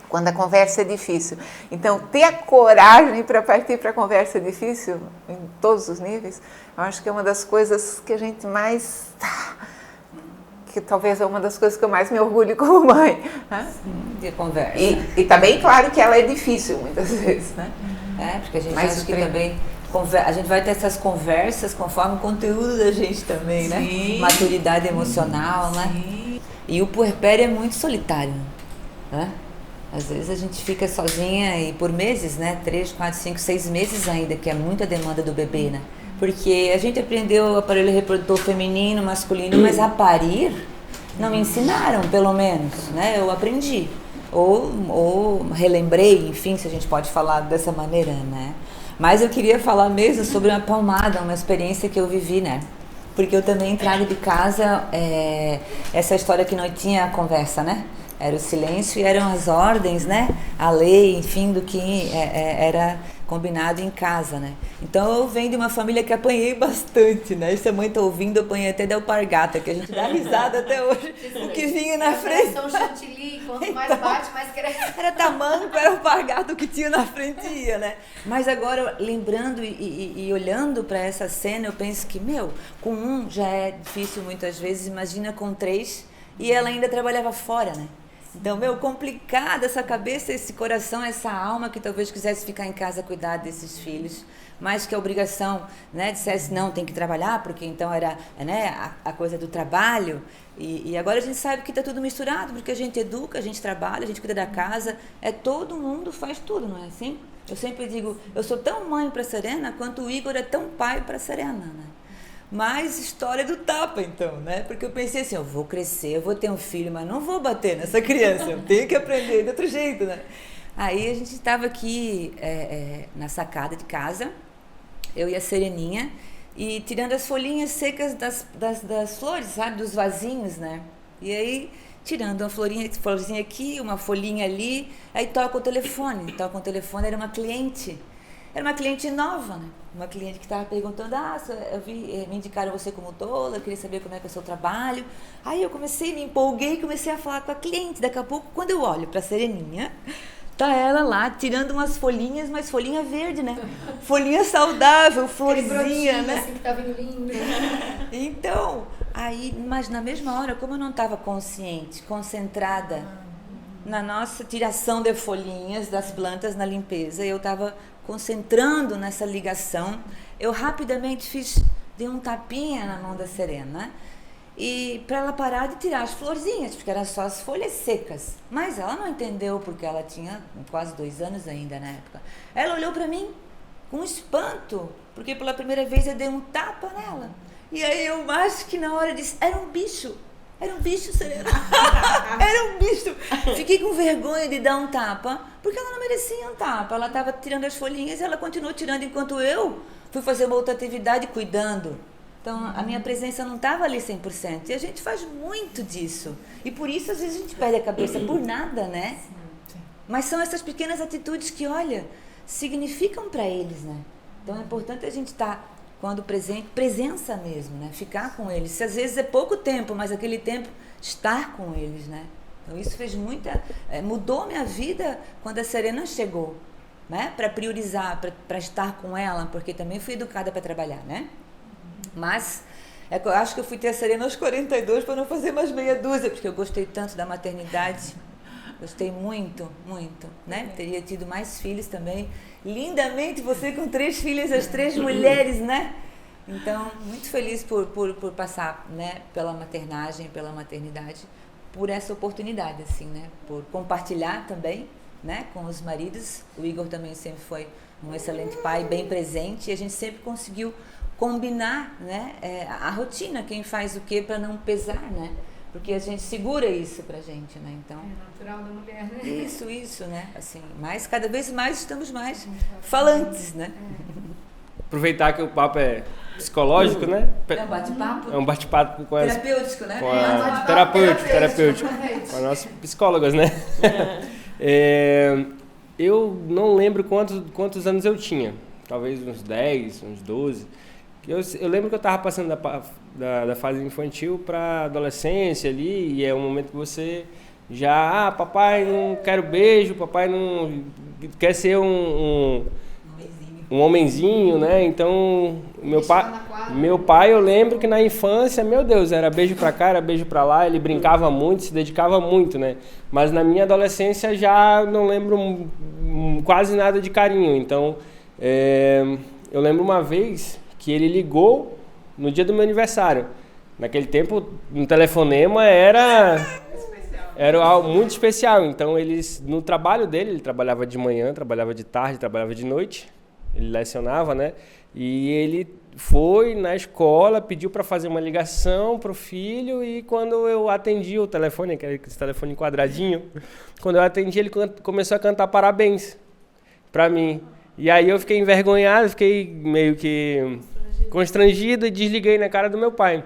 quando a conversa é difícil. Então, ter a coragem para partir para a conversa difícil, em todos os níveis, eu acho que é uma das coisas que a gente mais... que talvez é uma das coisas que eu mais me orgulho como mãe. Né? Sim, de conversa. E está bem claro que ela é difícil, muitas vezes, né? Porque a gente acha que também a gente vai ter essas conversas conforme o conteúdo da gente também, né? Maturidade emocional, né? E o puerpério é muito solitário, né? Às vezes a gente fica sozinha e por meses, né? 3, 4, 5, 6 meses ainda, que é muita demanda do bebê, né? Porque a gente aprendeu o aparelho reprodutor feminino, masculino, mas a parir não me ensinaram, pelo menos, né? Eu aprendi. Ou relembrei, enfim, se a gente pode falar dessa maneira, né? Mas eu queria falar mesmo sobre uma palmada, uma experiência que eu vivi, né? Porque eu também trago de casa essa história que não tinha conversa, né? Era o silêncio e eram as ordens, né? A lei, enfim, do que era combinado em casa, né? Então eu venho de uma família que apanhei bastante, né? Se a mãe tá ouvindo, eu apanhei até da alpargata, que a gente dá risada até hoje, o que vinha na frente. São chantilly, quanto mais bate, mais cresce. Era tamanho, era alpargata, o que tinha na frente ia, né? Mas agora, lembrando e olhando para essa cena, eu penso que, com um já é difícil muitas vezes, imagina com 3, e ela ainda trabalhava fora, né? Então, complicada essa cabeça, esse coração, essa alma que talvez quisesse ficar em casa cuidar desses filhos, mas que a obrigação, né, dissesse não, tem que trabalhar, porque então era, né, a coisa do trabalho. E agora a gente sabe que está tudo misturado, porque a gente educa, a gente trabalha, a gente cuida da casa, todo mundo faz tudo, não é assim? Eu sempre digo, eu sou tão mãe para Serena quanto o Igor é tão pai para Serena, né? Mas história do tapa, então, né? Porque eu pensei assim, eu vou crescer, eu vou ter um filho, mas não vou bater nessa criança, eu tenho que aprender de outro jeito, né? Aí a gente estava aqui na sacada de casa, eu e a Sereninha, e tirando as folhinhas secas das flores, sabe? Dos vasinhos, né? E aí, tirando uma florzinha aqui, uma folhinha ali, aí toca o telefone, era uma cliente. Era uma cliente nova, né? Uma cliente que estava perguntando, me indicaram você como doula, eu queria saber como é que é o seu trabalho. Aí eu me empolguei e comecei a falar com a cliente. Daqui a pouco, quando eu olho para a Sereninha, tá ela lá tirando umas folhinhas, mas folhinha verde, né? Folhinha saudável, florzinha, né? Assim que tá vindo lindo. Então, mas na mesma hora, como eu não estava consciente, concentrada na nossa tiração de folhinhas das plantas, na limpeza, eu estava concentrando nessa ligação, eu rapidamente dei um tapinha na mão da Serena e para ela parar de tirar as florzinhas, porque eram só as folhas secas. Mas ela não entendeu, porque ela tinha quase 2 anos ainda na época. Ela olhou para mim com espanto, porque pela primeira vez eu dei um tapa nela. E aí eu acho que na hora disse, era um bicho, Serena. Era um bicho. Fiquei com vergonha de dar um tapa, porque ela não merecia um tapa. Ela estava tirando as folhinhas e ela continuou tirando enquanto eu fui fazer uma outra atividade cuidando. Então, a minha presença não estava ali 100%. E a gente faz muito disso. E por isso, às vezes, a gente perde a cabeça por nada, né? Mas são essas pequenas atitudes que, olha, significam para eles, né? Então, é importante a gente estar, quando presente, presença mesmo, né? Ficar com eles. Se às vezes é pouco tempo, mas aquele tempo, estar com eles, né? Então, isso fez muita... mudou minha vida quando a Serena chegou, né? Para priorizar, para estar com ela, porque também fui educada para trabalhar, né? Mas eu acho que eu fui ter a Serena aos 42 para não fazer mais meia dúzia, porque eu gostei tanto da maternidade, gostei muito, né? Teria tido mais filhos também. Lindamente, você com 3 filhas, as 3 mulheres, né? Então, muito feliz por passar, né, pela maternagem, pela maternidade, por essa oportunidade, assim, né? Por compartilhar também, né, com os maridos. O Igor também sempre foi um excelente pai, bem presente, e a gente sempre conseguiu combinar, né, a rotina, quem faz o quê para não pesar, né? Porque a gente segura isso pra gente, né? Então, é natural da mulher, né? Isso, né? Assim, mas cada vez mais estamos mais falantes, né? Aproveitar que o papo é psicológico, né? É um bate-papo? É um bate-papo com as... Terapêutico, né? Com a terapêutico. Com as nossas psicólogas, né? Eu não lembro quantos anos eu tinha. Talvez uns 10, uns 12. Eu lembro que eu estava passando da fase infantil para adolescência ali, e é um momento que você já, papai não quer beijo, papai não quer ser um homenzinho, né? Então, meu pai, eu lembro que na infância, meu Deus, era beijo pra cá, era beijo pra lá, ele brincava muito, se dedicava muito, né? Mas na minha adolescência já não lembro quase nada de carinho. Então, eu lembro uma vez que ele ligou no dia do meu aniversário. Naquele tempo, um telefonema era algo muito especial. Então, no trabalho dele, ele trabalhava de manhã, trabalhava de tarde, trabalhava de noite. Ele lecionava, né? E ele foi na escola, pediu para fazer uma ligação para o filho, e quando eu atendi o telefone, que era esse telefone quadradinho, quando eu atendi, ele começou a cantar parabéns para mim. E aí eu fiquei envergonhado, fiquei meio que constrangido e desliguei na cara do meu pai.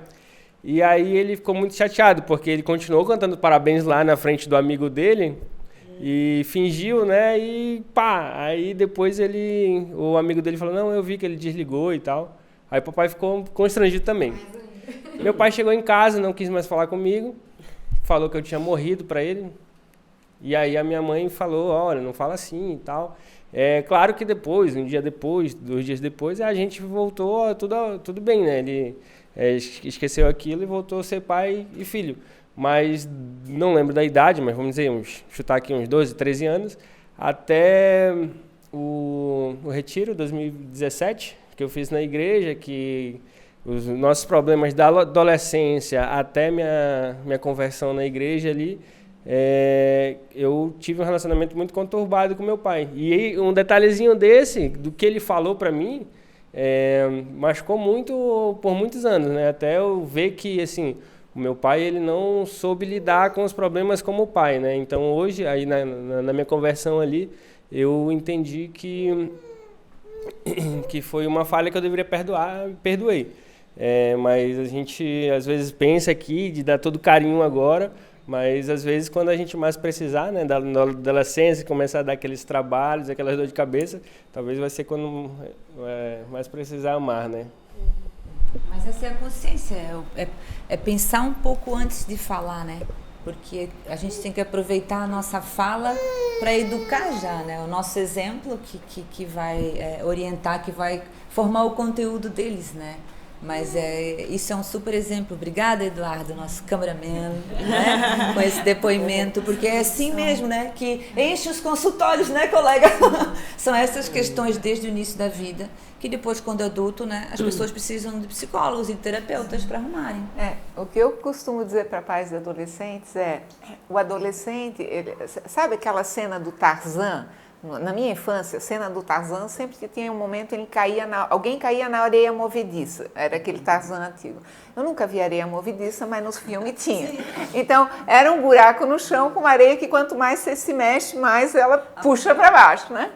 E aí ele ficou muito chateado, porque ele continuou cantando parabéns lá na frente do amigo dele e fingiu, né? E pá, aí depois o amigo dele falou, não, eu vi que ele desligou e tal. Aí o papai ficou constrangido também. Meu pai chegou em casa, não quis mais falar comigo, falou que eu tinha morrido para ele. E aí a minha mãe falou, olha, não fala assim e tal. Claro que depois, um dia depois, 2 dias depois, a gente voltou, tudo bem, né? Ele esqueceu aquilo e voltou a ser pai e filho. Mas não lembro da idade, mas vamos dizer, chutar aqui uns 12, 13 anos, até o retiro 2017, que eu fiz na igreja, que os nossos problemas da adolescência até minha conversão na igreja ali, eu tive um relacionamento muito conturbado com meu pai. E aí, um detalhezinho desse, do que ele falou para mim, machucou muito por muitos anos, né? Até eu ver que, assim, o meu pai, ele não soube lidar com os problemas como pai, né? Então, hoje, aí na minha conversão ali, eu entendi que foi uma falha que eu deveria perdoar, e perdoei. Mas a gente, às vezes, pensa aqui de dar todo carinho agora, mas, às vezes, quando a gente mais precisar, né, da adolescência, começar a dar aqueles trabalhos, aquelas dor de cabeça, talvez vai ser quando mais precisar amar, né? Mas essa é a consciência, é pensar um pouco antes de falar, né? Porque a gente tem que aproveitar a nossa fala para educar já, né? O nosso exemplo que vai orientar, que vai formar o conteúdo deles, né? Mas isso é um super exemplo. Obrigada, Eduardo, nosso cameraman, né? Com esse depoimento, porque é assim mesmo, né? Que enche os consultórios, né, colega? São essas questões desde o início da vida, que depois, quando adulto, né, as pessoas precisam de psicólogos e de terapeutas para arrumarem. O que eu costumo dizer para pais de adolescentes o adolescente, sabe aquela cena do Tarzan? Na minha infância, a cena do Tarzan sempre tinha um momento em que alguém caía na areia movediça. Era aquele Tarzan antigo. Eu nunca vi areia movediça, mas nos filmes tinha. Então, era um buraco no chão com uma areia que quanto mais você se mexe, mais ela puxa para baixo, né?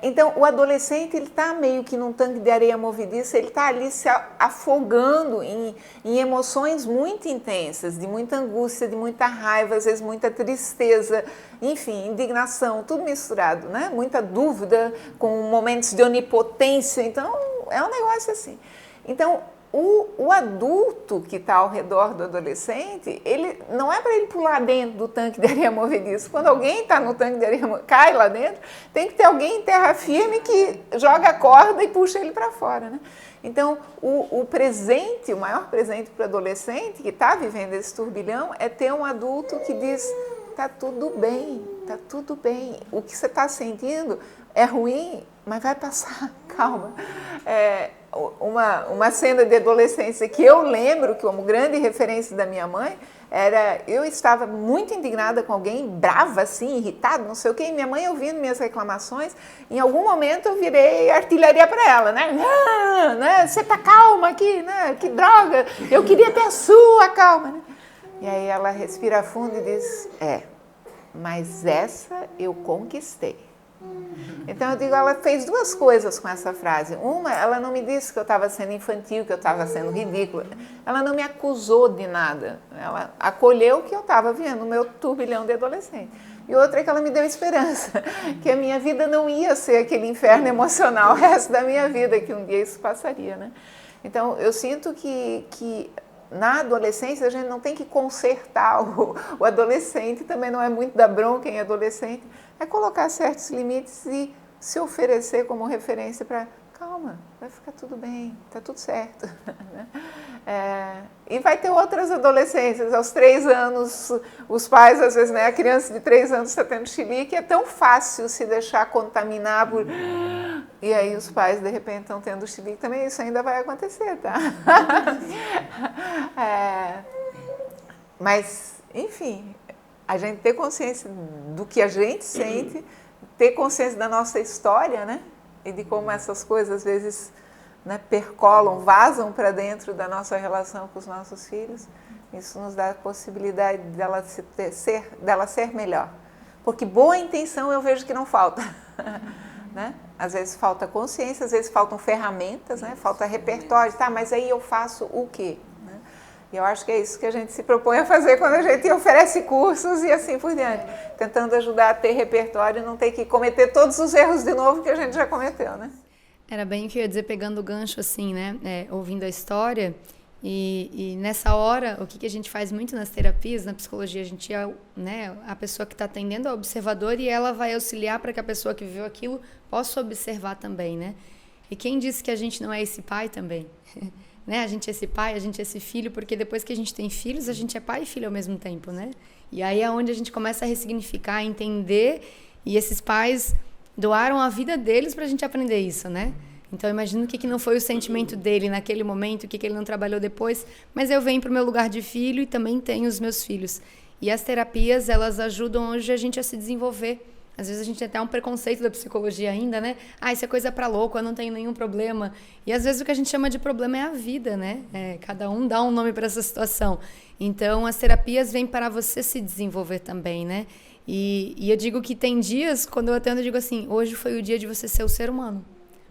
Então, o adolescente, ele está meio que num tanque de areia movediça, ele está ali se afogando em emoções muito intensas, de muita angústia, de muita raiva, às vezes muita tristeza, enfim, indignação, tudo misturado, né? Muita dúvida, com momentos de onipotência, então é um negócio assim. Então, o adulto que está ao redor do adolescente, ele não é para ele pular dentro do tanque de areia movediça. Quando alguém está no tanque de areia, cai lá dentro, tem que ter alguém em terra firme que joga a corda e puxa ele para fora, né? Então, o presente, o maior presente para o adolescente que está vivendo esse turbilhão é ter um adulto que diz: tá tudo bem, tá tudo bem. O que você está sentindo é ruim, mas vai passar, calma. Uma cena de adolescência que eu lembro como grande referência da minha mãe era: eu estava muito indignada com alguém, brava assim, irritada, não sei o quê, e minha mãe ouvindo minhas reclamações, em algum momento eu virei artilharia para ela, né? Você tá calma aqui, né? Que droga, eu queria ter a sua calma, né? E aí ela respira fundo e diz: mas essa eu conquistei. Então eu digo, ela fez duas coisas com essa frase. Uma, ela não me disse que eu estava sendo infantil, que eu estava sendo ridícula. Ela não me acusou de nada. Ela acolheu que eu estava vivendo o meu turbilhão de adolescente. E outra é que ela me deu esperança, que a minha vida não ia ser aquele inferno emocional o resto da minha vida, que um dia isso passaria, né? Então eu sinto que na adolescência a gente não tem que consertar o adolescente, também não é muito dar bronca em adolescente, é colocar certos limites e se oferecer como referência para: calma, vai ficar tudo bem, tá tudo certo. E vai ter outras adolescências, aos 3 anos, os pais, às vezes, né, a criança de 3 anos está tendo chilique, é tão fácil se deixar contaminar por... E aí os pais, de repente, estão tendo chilique também, isso ainda vai acontecer, tá? Mas, enfim, a gente ter consciência do que a gente sente, ter consciência da nossa história, né? E de como essas coisas, às vezes, né, percolam, vazam para dentro da nossa relação com os nossos filhos, isso nos dá a possibilidade dela ser melhor. Porque boa intenção eu vejo que não falta. Né? Às vezes falta consciência, às vezes faltam ferramentas, né? Falta repertório, tá, mas aí eu faço o quê? Né? E eu acho que é isso que a gente se propõe a fazer quando a gente oferece cursos e assim por diante, tentando ajudar a ter repertório e não ter que cometer todos os erros de novo que a gente já cometeu, né? Era bem o que eu ia dizer, pegando o gancho assim, né, ouvindo a história, e nessa hora, o que a gente faz muito nas terapias, na psicologia, a gente é, né, a pessoa que está atendendo, a observadora, e ela vai auxiliar para que a pessoa que viveu aquilo possa observar também, né? E quem disse que a gente não é esse pai também? Né? A gente é esse pai, a gente é esse filho, porque depois que a gente tem filhos, a gente é pai e filho ao mesmo tempo, né? E aí é onde a gente começa a ressignificar, a entender, e esses pais doaram a vida deles para a gente aprender isso, né? Então, eu imagino o que não foi o sentimento dele naquele momento, o que ele não trabalhou depois, mas eu venho para o meu lugar de filho e também tenho os meus filhos. E as terapias, elas ajudam hoje a gente a se desenvolver. Às vezes a gente tem até um preconceito da psicologia ainda, né? Isso é coisa para louco, eu não tenho nenhum problema. E às vezes o que a gente chama de problema é a vida, né? Cada um dá um nome para essa situação. Então, as terapias vêm para você se desenvolver também, né? E eu digo que tem dias, quando eu atendo, eu digo assim, hoje foi o dia de você ser o ser humano.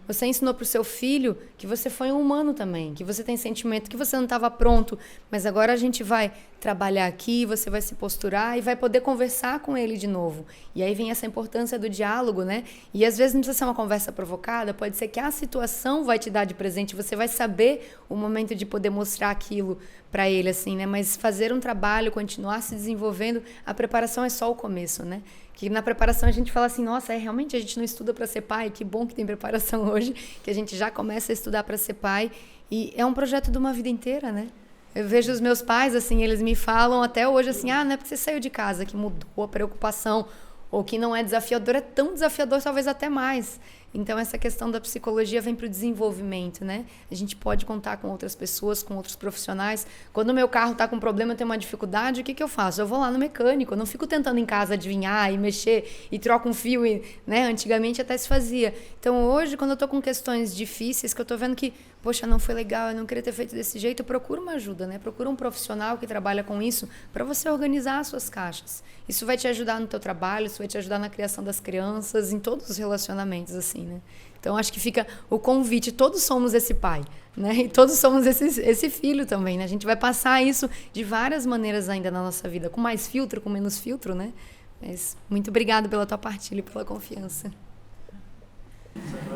Você ensinou para o seu filho que você foi um humano também, que você tem sentimento, que você não estava pronto, mas agora a gente vai trabalhar aqui, você vai se posturar e vai poder conversar com ele de novo. E aí vem essa importância do diálogo, né? E às vezes não precisa ser uma conversa provocada, pode ser que a situação vai te dar de presente, você vai saber o momento de poder mostrar aquilo para ele, assim, né? Mas fazer um trabalho, continuar se desenvolvendo, a preparação é só o começo, né? Que na preparação a gente fala assim, nossa, realmente a gente não estuda para ser pai, que bom que tem preparação hoje, que a gente já começa a estudar para ser pai. E é um projeto de uma vida inteira, né? Eu vejo os meus pais, assim, eles me falam até hoje assim, não é porque você saiu de casa que mudou a preocupação, ou que não é desafiador, é tão desafiador, talvez até mais. Então, essa questão da psicologia vem para o desenvolvimento, né? A gente pode contar com outras pessoas, com outros profissionais. Quando o meu carro está com problema, eu tenho uma dificuldade, o que eu faço? Eu vou lá no mecânico, eu não fico tentando em casa adivinhar e mexer e troco um fio, né? Antigamente até se fazia. Então, hoje, quando eu estou com questões difíceis, que eu estou vendo que, poxa, não foi legal, eu não queria ter feito desse jeito, eu procuro uma ajuda, né? Procura um profissional que trabalha com isso para você organizar as suas caixas. Isso vai te ajudar no teu trabalho, isso vai te ajudar na criação das crianças, em todos os relacionamentos, assim, né? Então, acho que fica o convite, todos somos esse pai, né? E todos somos esse filho também, né? A gente vai passar isso de várias maneiras ainda na nossa vida, com mais filtro, com menos filtro, né? Mas muito obrigada pela tua partilha e pela confiança.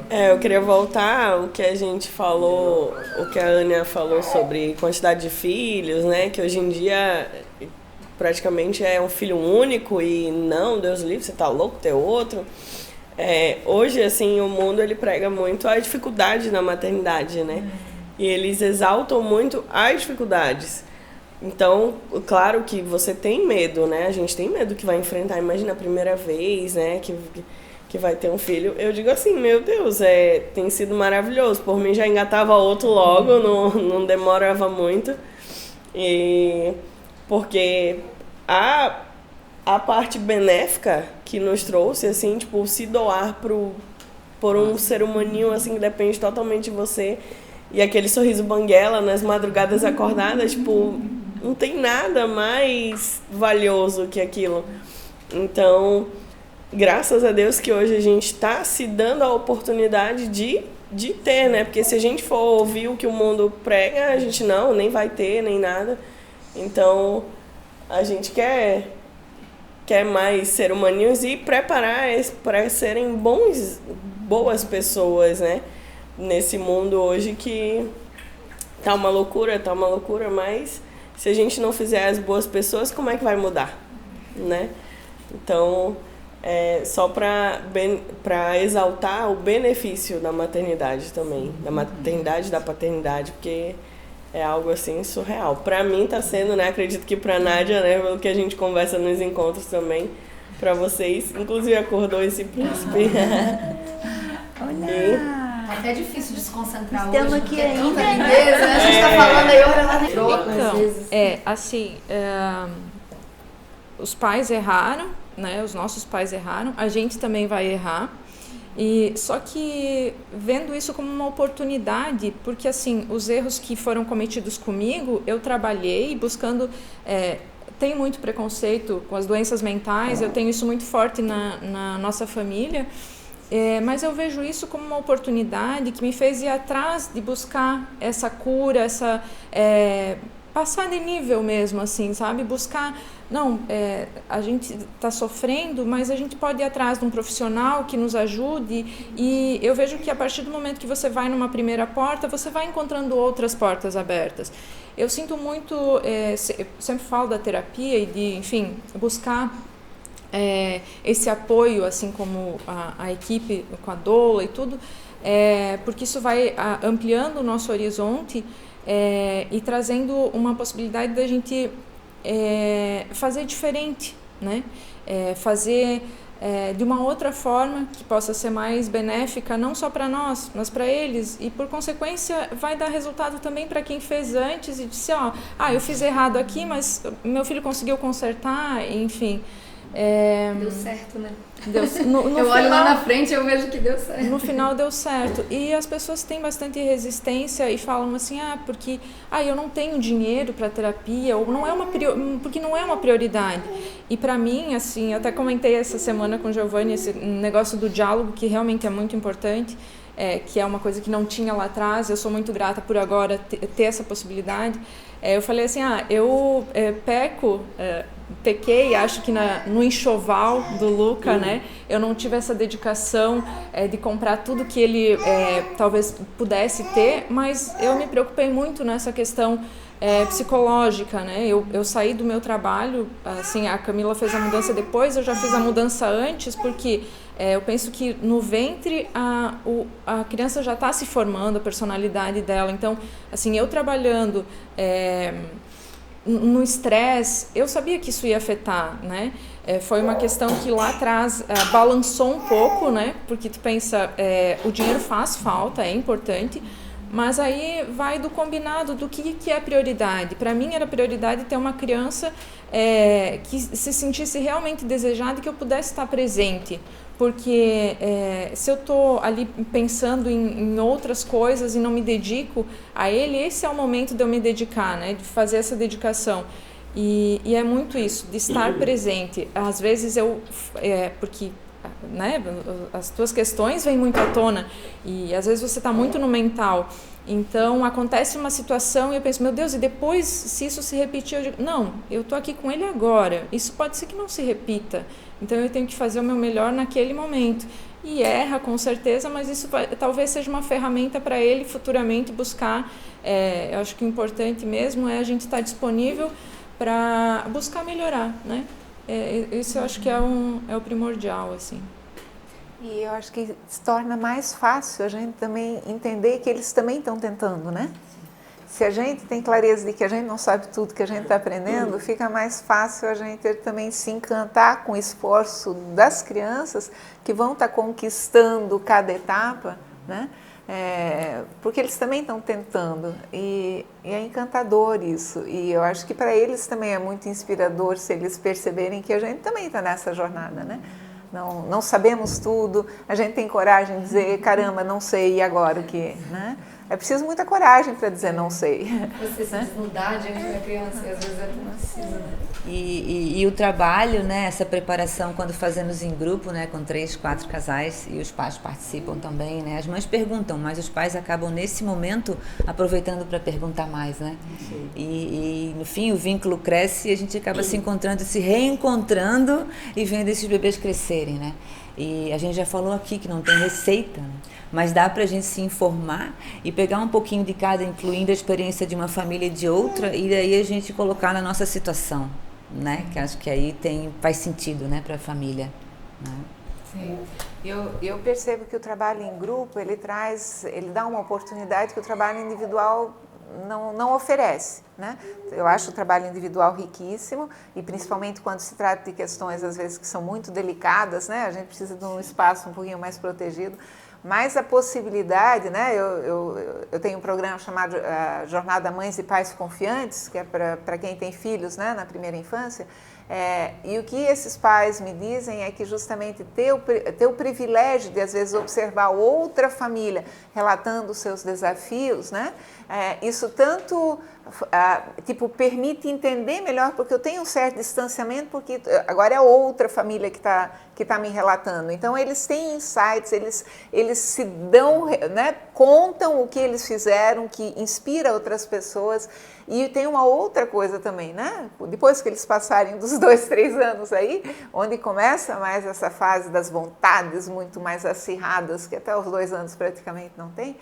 Eu queria voltar ao que a gente falou, o que a Ania falou sobre quantidade de filhos, né? Que hoje em dia praticamente é um filho único e não, Deus livre, você tá louco ter outro. Hoje, assim, o mundo ele prega muito a dificuldade na maternidade, né? E eles exaltam muito as dificuldades. Então, claro que você tem medo, né? A gente tem medo que vai enfrentar, imagina a primeira vez, né? Que vai ter um filho. Eu digo assim, meu Deus, tem sido maravilhoso. Por mim já engatava outro logo, não demorava muito. E porque a parte benéfica que nos trouxe, assim, tipo, se doar por um ser humaninho, assim, que depende totalmente de você. E aquele sorriso banguela nas madrugadas acordadas, tipo, não tem nada mais valioso que aquilo. Então, graças a Deus que hoje a gente está se dando a oportunidade de ter, né? Porque se a gente for ouvir o que o mundo prega, a gente nem vai ter, nem nada. Então, a gente quer mais ser humaninhos e preparar para serem boas pessoas, né? Nesse mundo hoje que tá uma loucura, mas se a gente não fizer as boas pessoas, como é que vai mudar, né? Então, só para exaltar o benefício da maternidade também, da maternidade e da paternidade, porque é algo assim surreal. Para mim tá sendo, né? Acredito que para Nádia, né? Pelo que a gente conversa nos encontros também, para vocês, inclusive acordou esse príncipe. Olha! Até difícil de se concentrar Estamos hoje. aqui ainda, né? A gente tá falando aí, olha lá dentro. Então, assim, os pais erraram, né? Os nossos pais erraram, a gente também vai errar. E só que vendo isso como uma oportunidade, porque assim, os erros que foram cometidos comigo, eu trabalhei buscando, tenho muito preconceito com as doenças mentais, eu tenho isso muito forte na nossa família, mas eu vejo isso como uma oportunidade que me fez ir atrás de buscar essa cura, passar de nível mesmo, assim, sabe? Buscar, a gente está sofrendo, mas a gente pode ir atrás de um profissional que nos ajude, e eu vejo que a partir do momento que você vai numa primeira porta, você vai encontrando outras portas abertas. Eu sinto muito, eu sempre falo da terapia e de, enfim, buscar esse apoio, assim como a equipe com a doula e tudo, porque isso vai ampliando o nosso horizonte, e trazendo uma possibilidade da gente fazer diferente, né? Fazer de uma outra forma que possa ser mais benéfica, não só para nós, mas para eles, e por consequência vai dar resultado também para quem fez antes e disse, eu fiz errado aqui, mas meu filho conseguiu consertar, enfim. Deu certo, né? No eu olho lá na frente e eu vejo que deu certo. No final deu certo. E as pessoas têm bastante resistência e falam assim, porque eu não tenho dinheiro para terapia, ou porque não é uma prioridade. E para mim, assim, eu até comentei essa semana com o Giovanni esse negócio do diálogo, que realmente é muito importante, que é uma coisa que não tinha lá atrás. Eu sou muito grata por agora ter essa possibilidade. Eu falei assim, eu pequei, acho que no enxoval do Luca, né? Eu não tive essa dedicação de comprar tudo que ele talvez pudesse ter, mas eu me preocupei muito nessa questão psicológica, né? Eu saí do meu trabalho, assim, a Camila fez a mudança depois, eu já fiz a mudança antes, porque eu penso que no ventre a criança já está se formando, a personalidade dela. Então, assim, eu trabalhando no estresse, eu sabia que isso ia afetar, né? Foi uma questão que lá atrás balançou um pouco, né? Porque tu pensa, o dinheiro faz falta, é importante, mas aí vai do combinado do que é prioridade. Para mim era prioridade ter uma criança que se sentisse realmente desejada e que eu pudesse estar presente. Porque se eu estou ali pensando em outras coisas e não me dedico a ele, esse é o momento de eu me dedicar, né? De fazer essa dedicação. E é muito isso, de estar presente. Às vezes porque, né, as tuas questões vêm muito à tona e às vezes você está muito no mental. Então acontece uma situação e eu penso, meu Deus, e depois se isso se repetir, eu digo, não, eu estou aqui com ele agora, isso pode ser que não se repita, então eu tenho que fazer o meu melhor naquele momento. E erra com certeza, mas isso talvez seja uma ferramenta para ele futuramente buscar. Eu acho que o importante mesmo é a gente estar disponível para buscar melhorar, né? Isso eu acho que é o primordial, assim. E eu acho que se torna mais fácil a gente também entender que eles também estão tentando, né? Se a gente tem clareza de que a gente não sabe tudo que a gente está aprendendo, fica mais fácil a gente também se encantar com o esforço das crianças que vão estar conquistando cada etapa, né? Porque eles também estão tentando e é encantador isso. E eu acho que para eles também é muito inspirador se eles perceberem que a gente também está nessa jornada, né? Não sabemos tudo, a gente tem coragem de dizer, caramba, não sei, e agora o que, né? É preciso muita coragem para dizer não sei. Você se desnudar diante da criança, e às vezes não precisa, né? E o trabalho, né, essa preparação quando fazemos em grupo, né, com 3, 4 casais e os pais participam também, né, as mães perguntam, mas os pais acabam nesse momento aproveitando para perguntar mais, né? E no fim o vínculo cresce e a gente acaba se encontrando, se reencontrando e vendo esses bebês crescerem, né? E a gente já falou aqui que não tem receita, né? Mas dá para a gente se informar e pegar um pouquinho de cada, incluindo a experiência de uma família e de outra, e daí a gente colocar na nossa situação, né? Que acho que aí faz sentido, né, para a família, né? Sim. Eu percebo que o trabalho em grupo, ele dá uma oportunidade que o trabalho individual não oferece, né? Eu acho o trabalho individual riquíssimo e principalmente quando se trata de questões às vezes que são muito delicadas, né? A gente precisa de um espaço um pouquinho mais protegido, mas a possibilidade, né? Eu tenho um programa chamado Jornada Mães e Pais Confiantes, que é para quem tem filhos, né, na primeira infância. E o que esses pais me dizem é que justamente ter o privilégio de às vezes observar outra família relatando os seus desafios, né? Isso tanto permite entender melhor, porque eu tenho um certo distanciamento, porque agora é outra família que tá me relatando. Então eles têm insights, eles se dão, né, contam o que eles fizeram, que inspira outras pessoas. E tem uma outra coisa também, né? Depois que eles passarem dos 2, 3 anos aí, onde começa mais essa fase das vontades muito mais acirradas, que até os 2 anos praticamente não tem,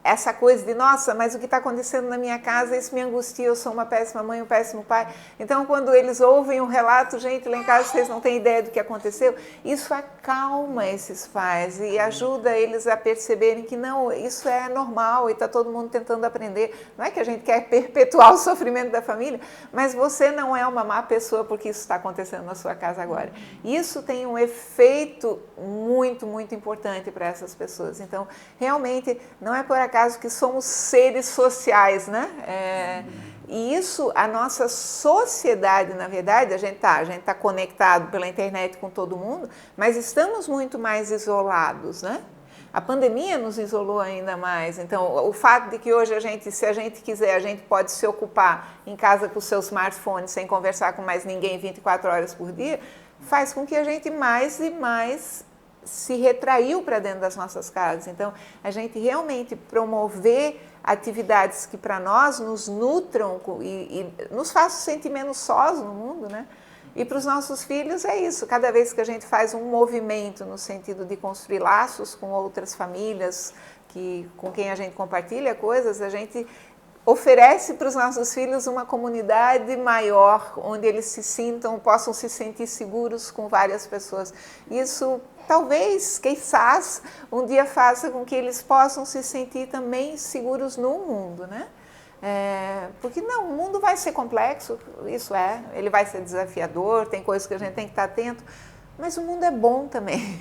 essa coisa de, nossa, mas o que está acontecendo na minha casa, isso me angustia, eu sou uma péssima mãe, um péssimo pai. Então, quando eles ouvem um relato, gente, lá em casa vocês não têm ideia do que aconteceu, isso acalma esses pais e ajuda eles a perceberem que não, isso é normal e está todo mundo tentando aprender. Não é que a gente quer perpetuar o sofrimento da família, mas você não é uma má pessoa porque isso está acontecendo na sua casa agora. Isso tem um efeito muito, muito importante para essas pessoas. Então, realmente, não é por acaso que somos seres sociais, né? E isso, a nossa sociedade, na verdade, a gente tá conectado pela internet com todo mundo, mas estamos muito mais isolados, né? A pandemia nos isolou ainda mais. Então, o fato de que hoje se a gente quiser, a gente pode se ocupar em casa com o seu smartphone sem conversar com mais ninguém 24 horas por dia, faz com que a gente mais e mais se retraiu para dentro das nossas casas. Então, a gente realmente promover atividades que para nós nos nutram e nos façam sentir menos sós no mundo, né? E para os nossos filhos é isso, cada vez que a gente faz um movimento no sentido de construir laços com outras famílias, com quem a gente compartilha coisas, a gente oferece para os nossos filhos uma comunidade maior, onde eles possam se sentir seguros com várias pessoas. Isso talvez, quizás, um dia faça com que eles possam se sentir também seguros no mundo, né? Porque não, o mundo vai ser complexo, ele vai ser desafiador, tem coisas que a gente tem que estar atento, mas o mundo é bom também.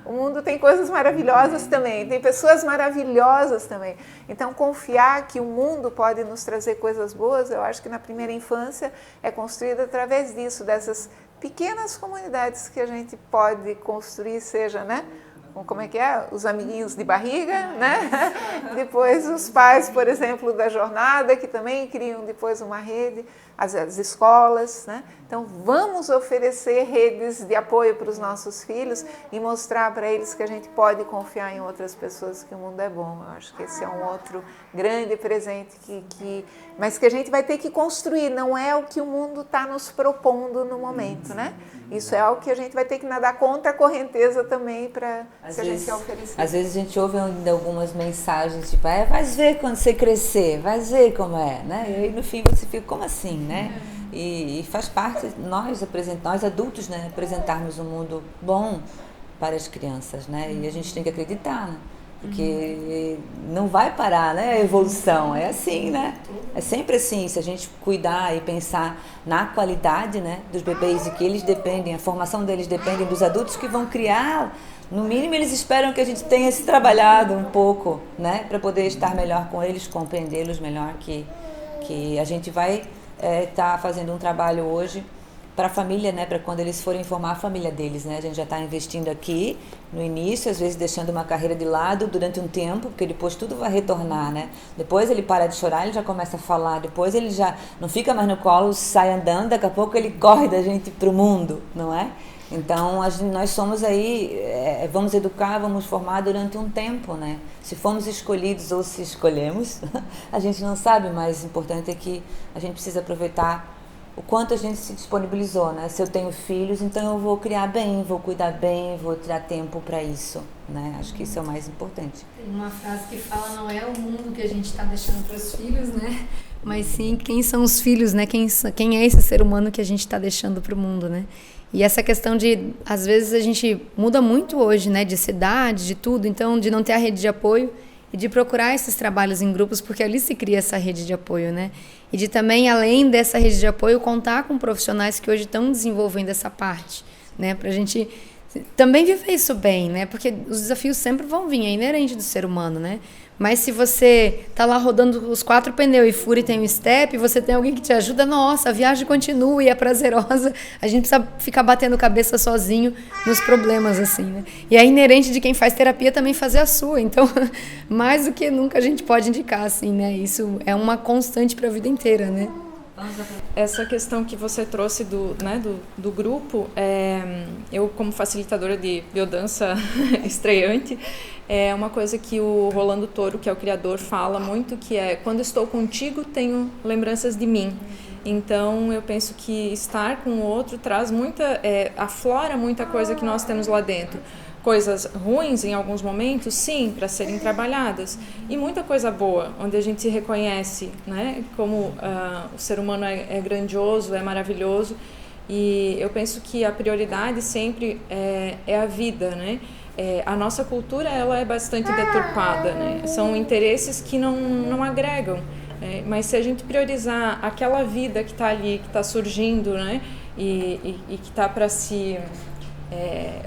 O mundo tem coisas maravilhosas também, tem pessoas maravilhosas também. Então, confiar que o mundo pode nos trazer coisas boas, eu acho que na primeira infância é construída através disso, dessas pequenas comunidades que a gente pode construir, seja, né? Como é que é? Os amiguinhos de barriga, né? Depois os pais, por exemplo, da jornada, que também criam depois uma rede, as escolas, né? Então, vamos oferecer redes de apoio para os nossos filhos e mostrar para eles que a gente pode confiar em outras pessoas, que o mundo é bom. Eu acho que esse é um outro grande presente, mas que a gente vai ter que construir, não é o que o mundo está nos propondo no momento, né? Isso é algo que a gente vai ter que nadar contra a correnteza também para se a gente quer oferecer. Às vezes a gente ouve ainda algumas mensagens, tipo, vai ver quando você crescer, vai ver como é, né? E aí no fim você fica, como assim, né? E faz parte, nós adultos, né, apresentarmos um mundo bom para as crianças, né? E a gente tem que acreditar, né? Porque não vai parar, né, a evolução, é assim, né? É sempre assim, se a gente cuidar e pensar na qualidade, né, dos bebês e que eles dependem, a formação deles depende dos adultos que vão criar, no mínimo eles esperam que a gente tenha se trabalhado um pouco, né, para poder estar melhor com eles, compreendê-los melhor, que a gente vai estar fazendo um trabalho hoje para a família, né, para quando eles forem formar a família deles, né, a gente já está investindo aqui no início, às vezes deixando uma carreira de lado durante um tempo, porque depois tudo vai retornar, né, depois ele para de chorar, ele já começa a falar, depois ele já não fica mais no colo, sai andando, daqui a pouco ele corre da gente para o mundo, não é? Então nós somos aí, vamos educar, vamos formar durante um tempo, né, se fomos escolhidos ou se escolhemos, a gente não sabe, mas o importante é que a gente precisa aproveitar o quanto a gente se disponibilizou, né? Se eu tenho filhos, então eu vou criar bem, vou cuidar bem, vou tirar tempo para isso, né? Acho que isso é o mais importante. Tem uma frase que fala, não é o mundo que a gente está deixando para os filhos, né? Mas sim quem são os filhos, né? Quem é esse ser humano que a gente está deixando para o mundo, né? E essa questão de, às vezes a gente muda muito hoje, né? De cidade, de tudo, então de não ter a rede de apoio e de procurar esses trabalhos em grupos, porque ali se cria essa rede de apoio, né? E de também, além dessa rede de apoio, contar com profissionais que hoje estão desenvolvendo essa parte, né? Pra gente também viver isso bem, né? Porque os desafios sempre vão vir, é inerente do ser humano, né? Mas se você tá lá rodando os 4 pneus e fura e tem um step, você tem alguém que te ajuda, nossa, a viagem continua e é prazerosa. A gente precisa ficar batendo cabeça sozinho nos problemas, assim, né? E é inerente de quem faz terapia também fazer a sua. Então, mais do que nunca a gente pode indicar, assim, né? Isso é uma constante para a vida inteira, né? Essa questão que você trouxe do grupo, eu como facilitadora de biodança estreante, é uma coisa que o Rolando Toro, que é o criador, fala muito, que é: quando estou contigo, tenho lembranças de mim. Então, eu penso que estar com o outro traz aflora muita coisa que nós temos lá dentro. Coisas ruins em alguns momentos, sim, para serem trabalhadas. E muita coisa boa, onde a gente se reconhece, né? Como o ser humano é grandioso, é maravilhoso. E eu penso que a prioridade sempre é a vida, né? A nossa cultura, ela é bastante deturpada, né? São interesses que não agregam. Mas se a gente priorizar aquela vida que está ali, que está surgindo, né? E que está para se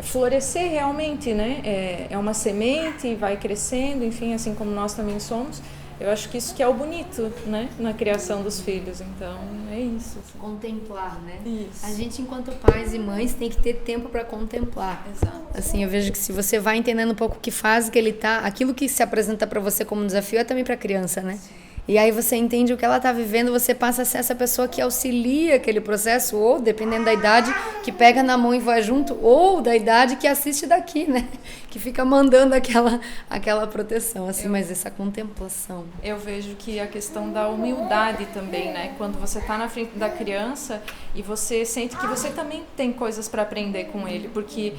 florescer realmente, né? É uma semente e vai crescendo, enfim, assim como nós também somos. Eu acho que isso que é o bonito, né? Na criação dos filhos. Então, é isso. Assim. Contemplar, né? Isso. A gente, enquanto pais e mães, tem que ter tempo para contemplar. Exato. Assim, eu vejo que se você vai entendendo um pouco que fase que ele tá, aquilo que se apresenta para você como desafio é também para a criança, né? Sim. E aí você entende o que ela está vivendo, você passa a ser essa pessoa que auxilia aquele processo, ou, dependendo da idade, que pega na mão e vai junto, ou da idade que assiste daqui, né? Que fica mandando aquela proteção, assim, mas essa contemplação. Eu vejo que a questão da humildade também, né? Quando você está na frente da criança e você sente que você também tem coisas para aprender com ele, porque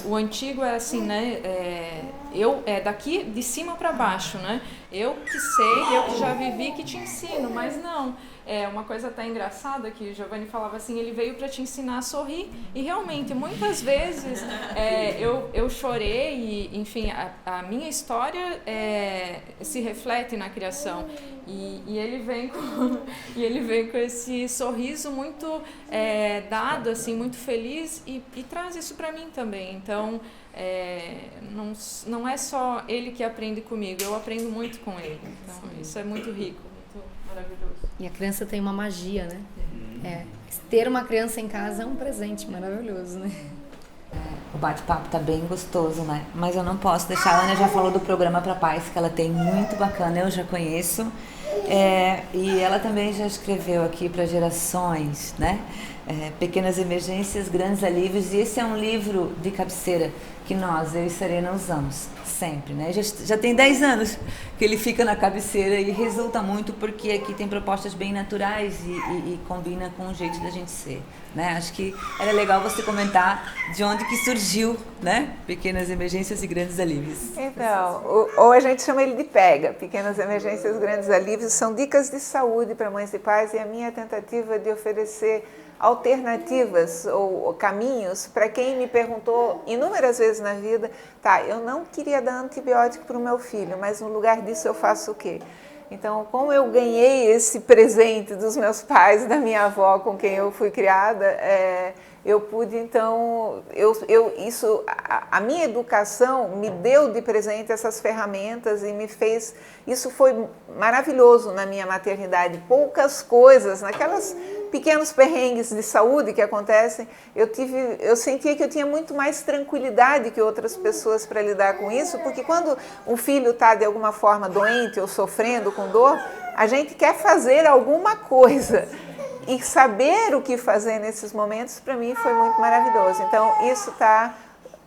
o antigo é assim, né? daqui de cima para baixo, né? Eu que sei, eu que já vivi, que te ensino, mas não. É uma coisa até engraçada que o Giovanni falava assim, ele veio para te ensinar a sorrir, e realmente muitas vezes eu chorei e, enfim, a minha história se reflete na criação, e ele vem com esse sorriso muito dado, assim, muito feliz, e traz isso para mim também. Então não é só ele que aprende comigo, eu aprendo muito com ele. Então isso é muito rico, muito maravilhoso. E a criança tem uma magia, né? Ter uma criança em casa é um presente maravilhoso, né? O bate-papo tá bem gostoso, né? Mas eu não posso deixar, a Ana já falou do programa Pra Paz, que ela tem muito bacana, eu já conheço. E ela também já escreveu aqui para gerações, né? Pequenas Emergências, Grandes Alívios, e esse é um livro de cabeceira que eu e Serena usamos sempre, né? Já tem 10 anos que ele fica na cabeceira e resulta muito porque aqui tem propostas bem naturais e combina com o jeito da gente ser, né? Acho que era legal você comentar de onde que surgiu, né? Pequenas Emergências e Grandes Alívios. Então, ou a gente chama ele de PEGA, Pequenas Emergências, Grandes Alívios, são dicas de saúde para mães e pais, e a minha tentativa de oferecer alternativas ou caminhos para quem me perguntou inúmeras vezes na vida, tá, eu não queria dar antibiótico para o meu filho, mas no lugar disso eu faço o quê? Então, como eu ganhei esse presente dos meus pais, da minha avó com quem eu fui criada, eu pude, então, a minha educação me deu de presente essas ferramentas e me fez, isso foi maravilhoso na minha maternidade, poucas coisas, naquelas pequenos perrengues de saúde que acontecem, eu sentia que eu tinha muito mais tranquilidade que outras pessoas para lidar com isso, porque quando um filho está de alguma forma doente ou sofrendo com dor, a gente quer fazer alguma coisa. E saber o que fazer nesses momentos, para mim, foi muito maravilhoso. Então, isso está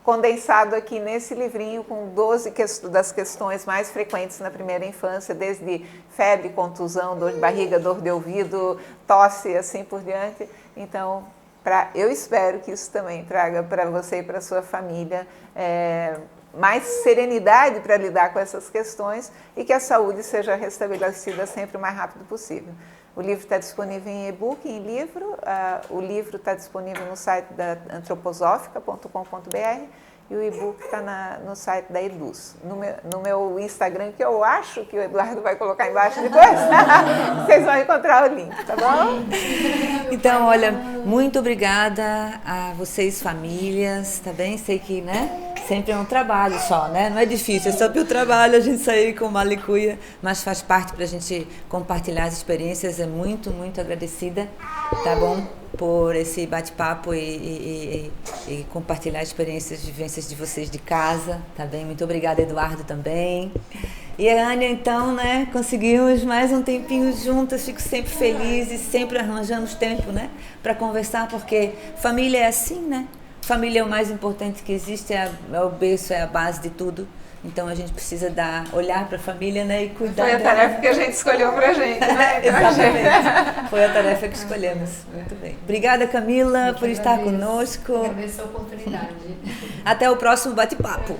condensado aqui nesse livrinho com 12 das questões mais frequentes na primeira infância, desde febre, contusão, dor de barriga, dor de ouvido, tosse e assim por diante. Então, eu espero que isso também traga para você e para a sua família mais serenidade para lidar com essas questões e que a saúde seja restabelecida sempre o mais rápido possível. O livro está disponível em e-book, em livro. O livro está disponível no site da antroposófica.com.br e o e-book está no site da Eduz. No meu Instagram, que eu acho que o Eduardo vai colocar embaixo depois, vocês vão encontrar o link, tá bom? Então, olha, muito obrigada a vocês, famílias, tá bem? Sei que, né? Sempre é um trabalho só, né? Não é difícil, é só pelo trabalho a gente sair com uma licuia, mas faz parte para a gente compartilhar as experiências. É muito, muito agradecida, tá bom? Por esse bate-papo e compartilhar experiências, vivências de vocês de casa, tá bem? Muito obrigada, Eduardo, também. E a Ania, então, né? Conseguimos mais um tempinho juntas, fico sempre feliz e sempre arranjamos tempo, né? Para conversar, porque família é assim, né? Família é o mais importante que existe, é o berço, é a base de tudo. Então a gente precisa olhar para a família, né, e cuidar dela. Foi a tarefa que a gente escolheu para a gente, né? Exatamente. Foi a tarefa que escolhemos. Muito bem. Obrigada, Camila, por estar conosco. Agradeço a oportunidade. Até o próximo bate-papo.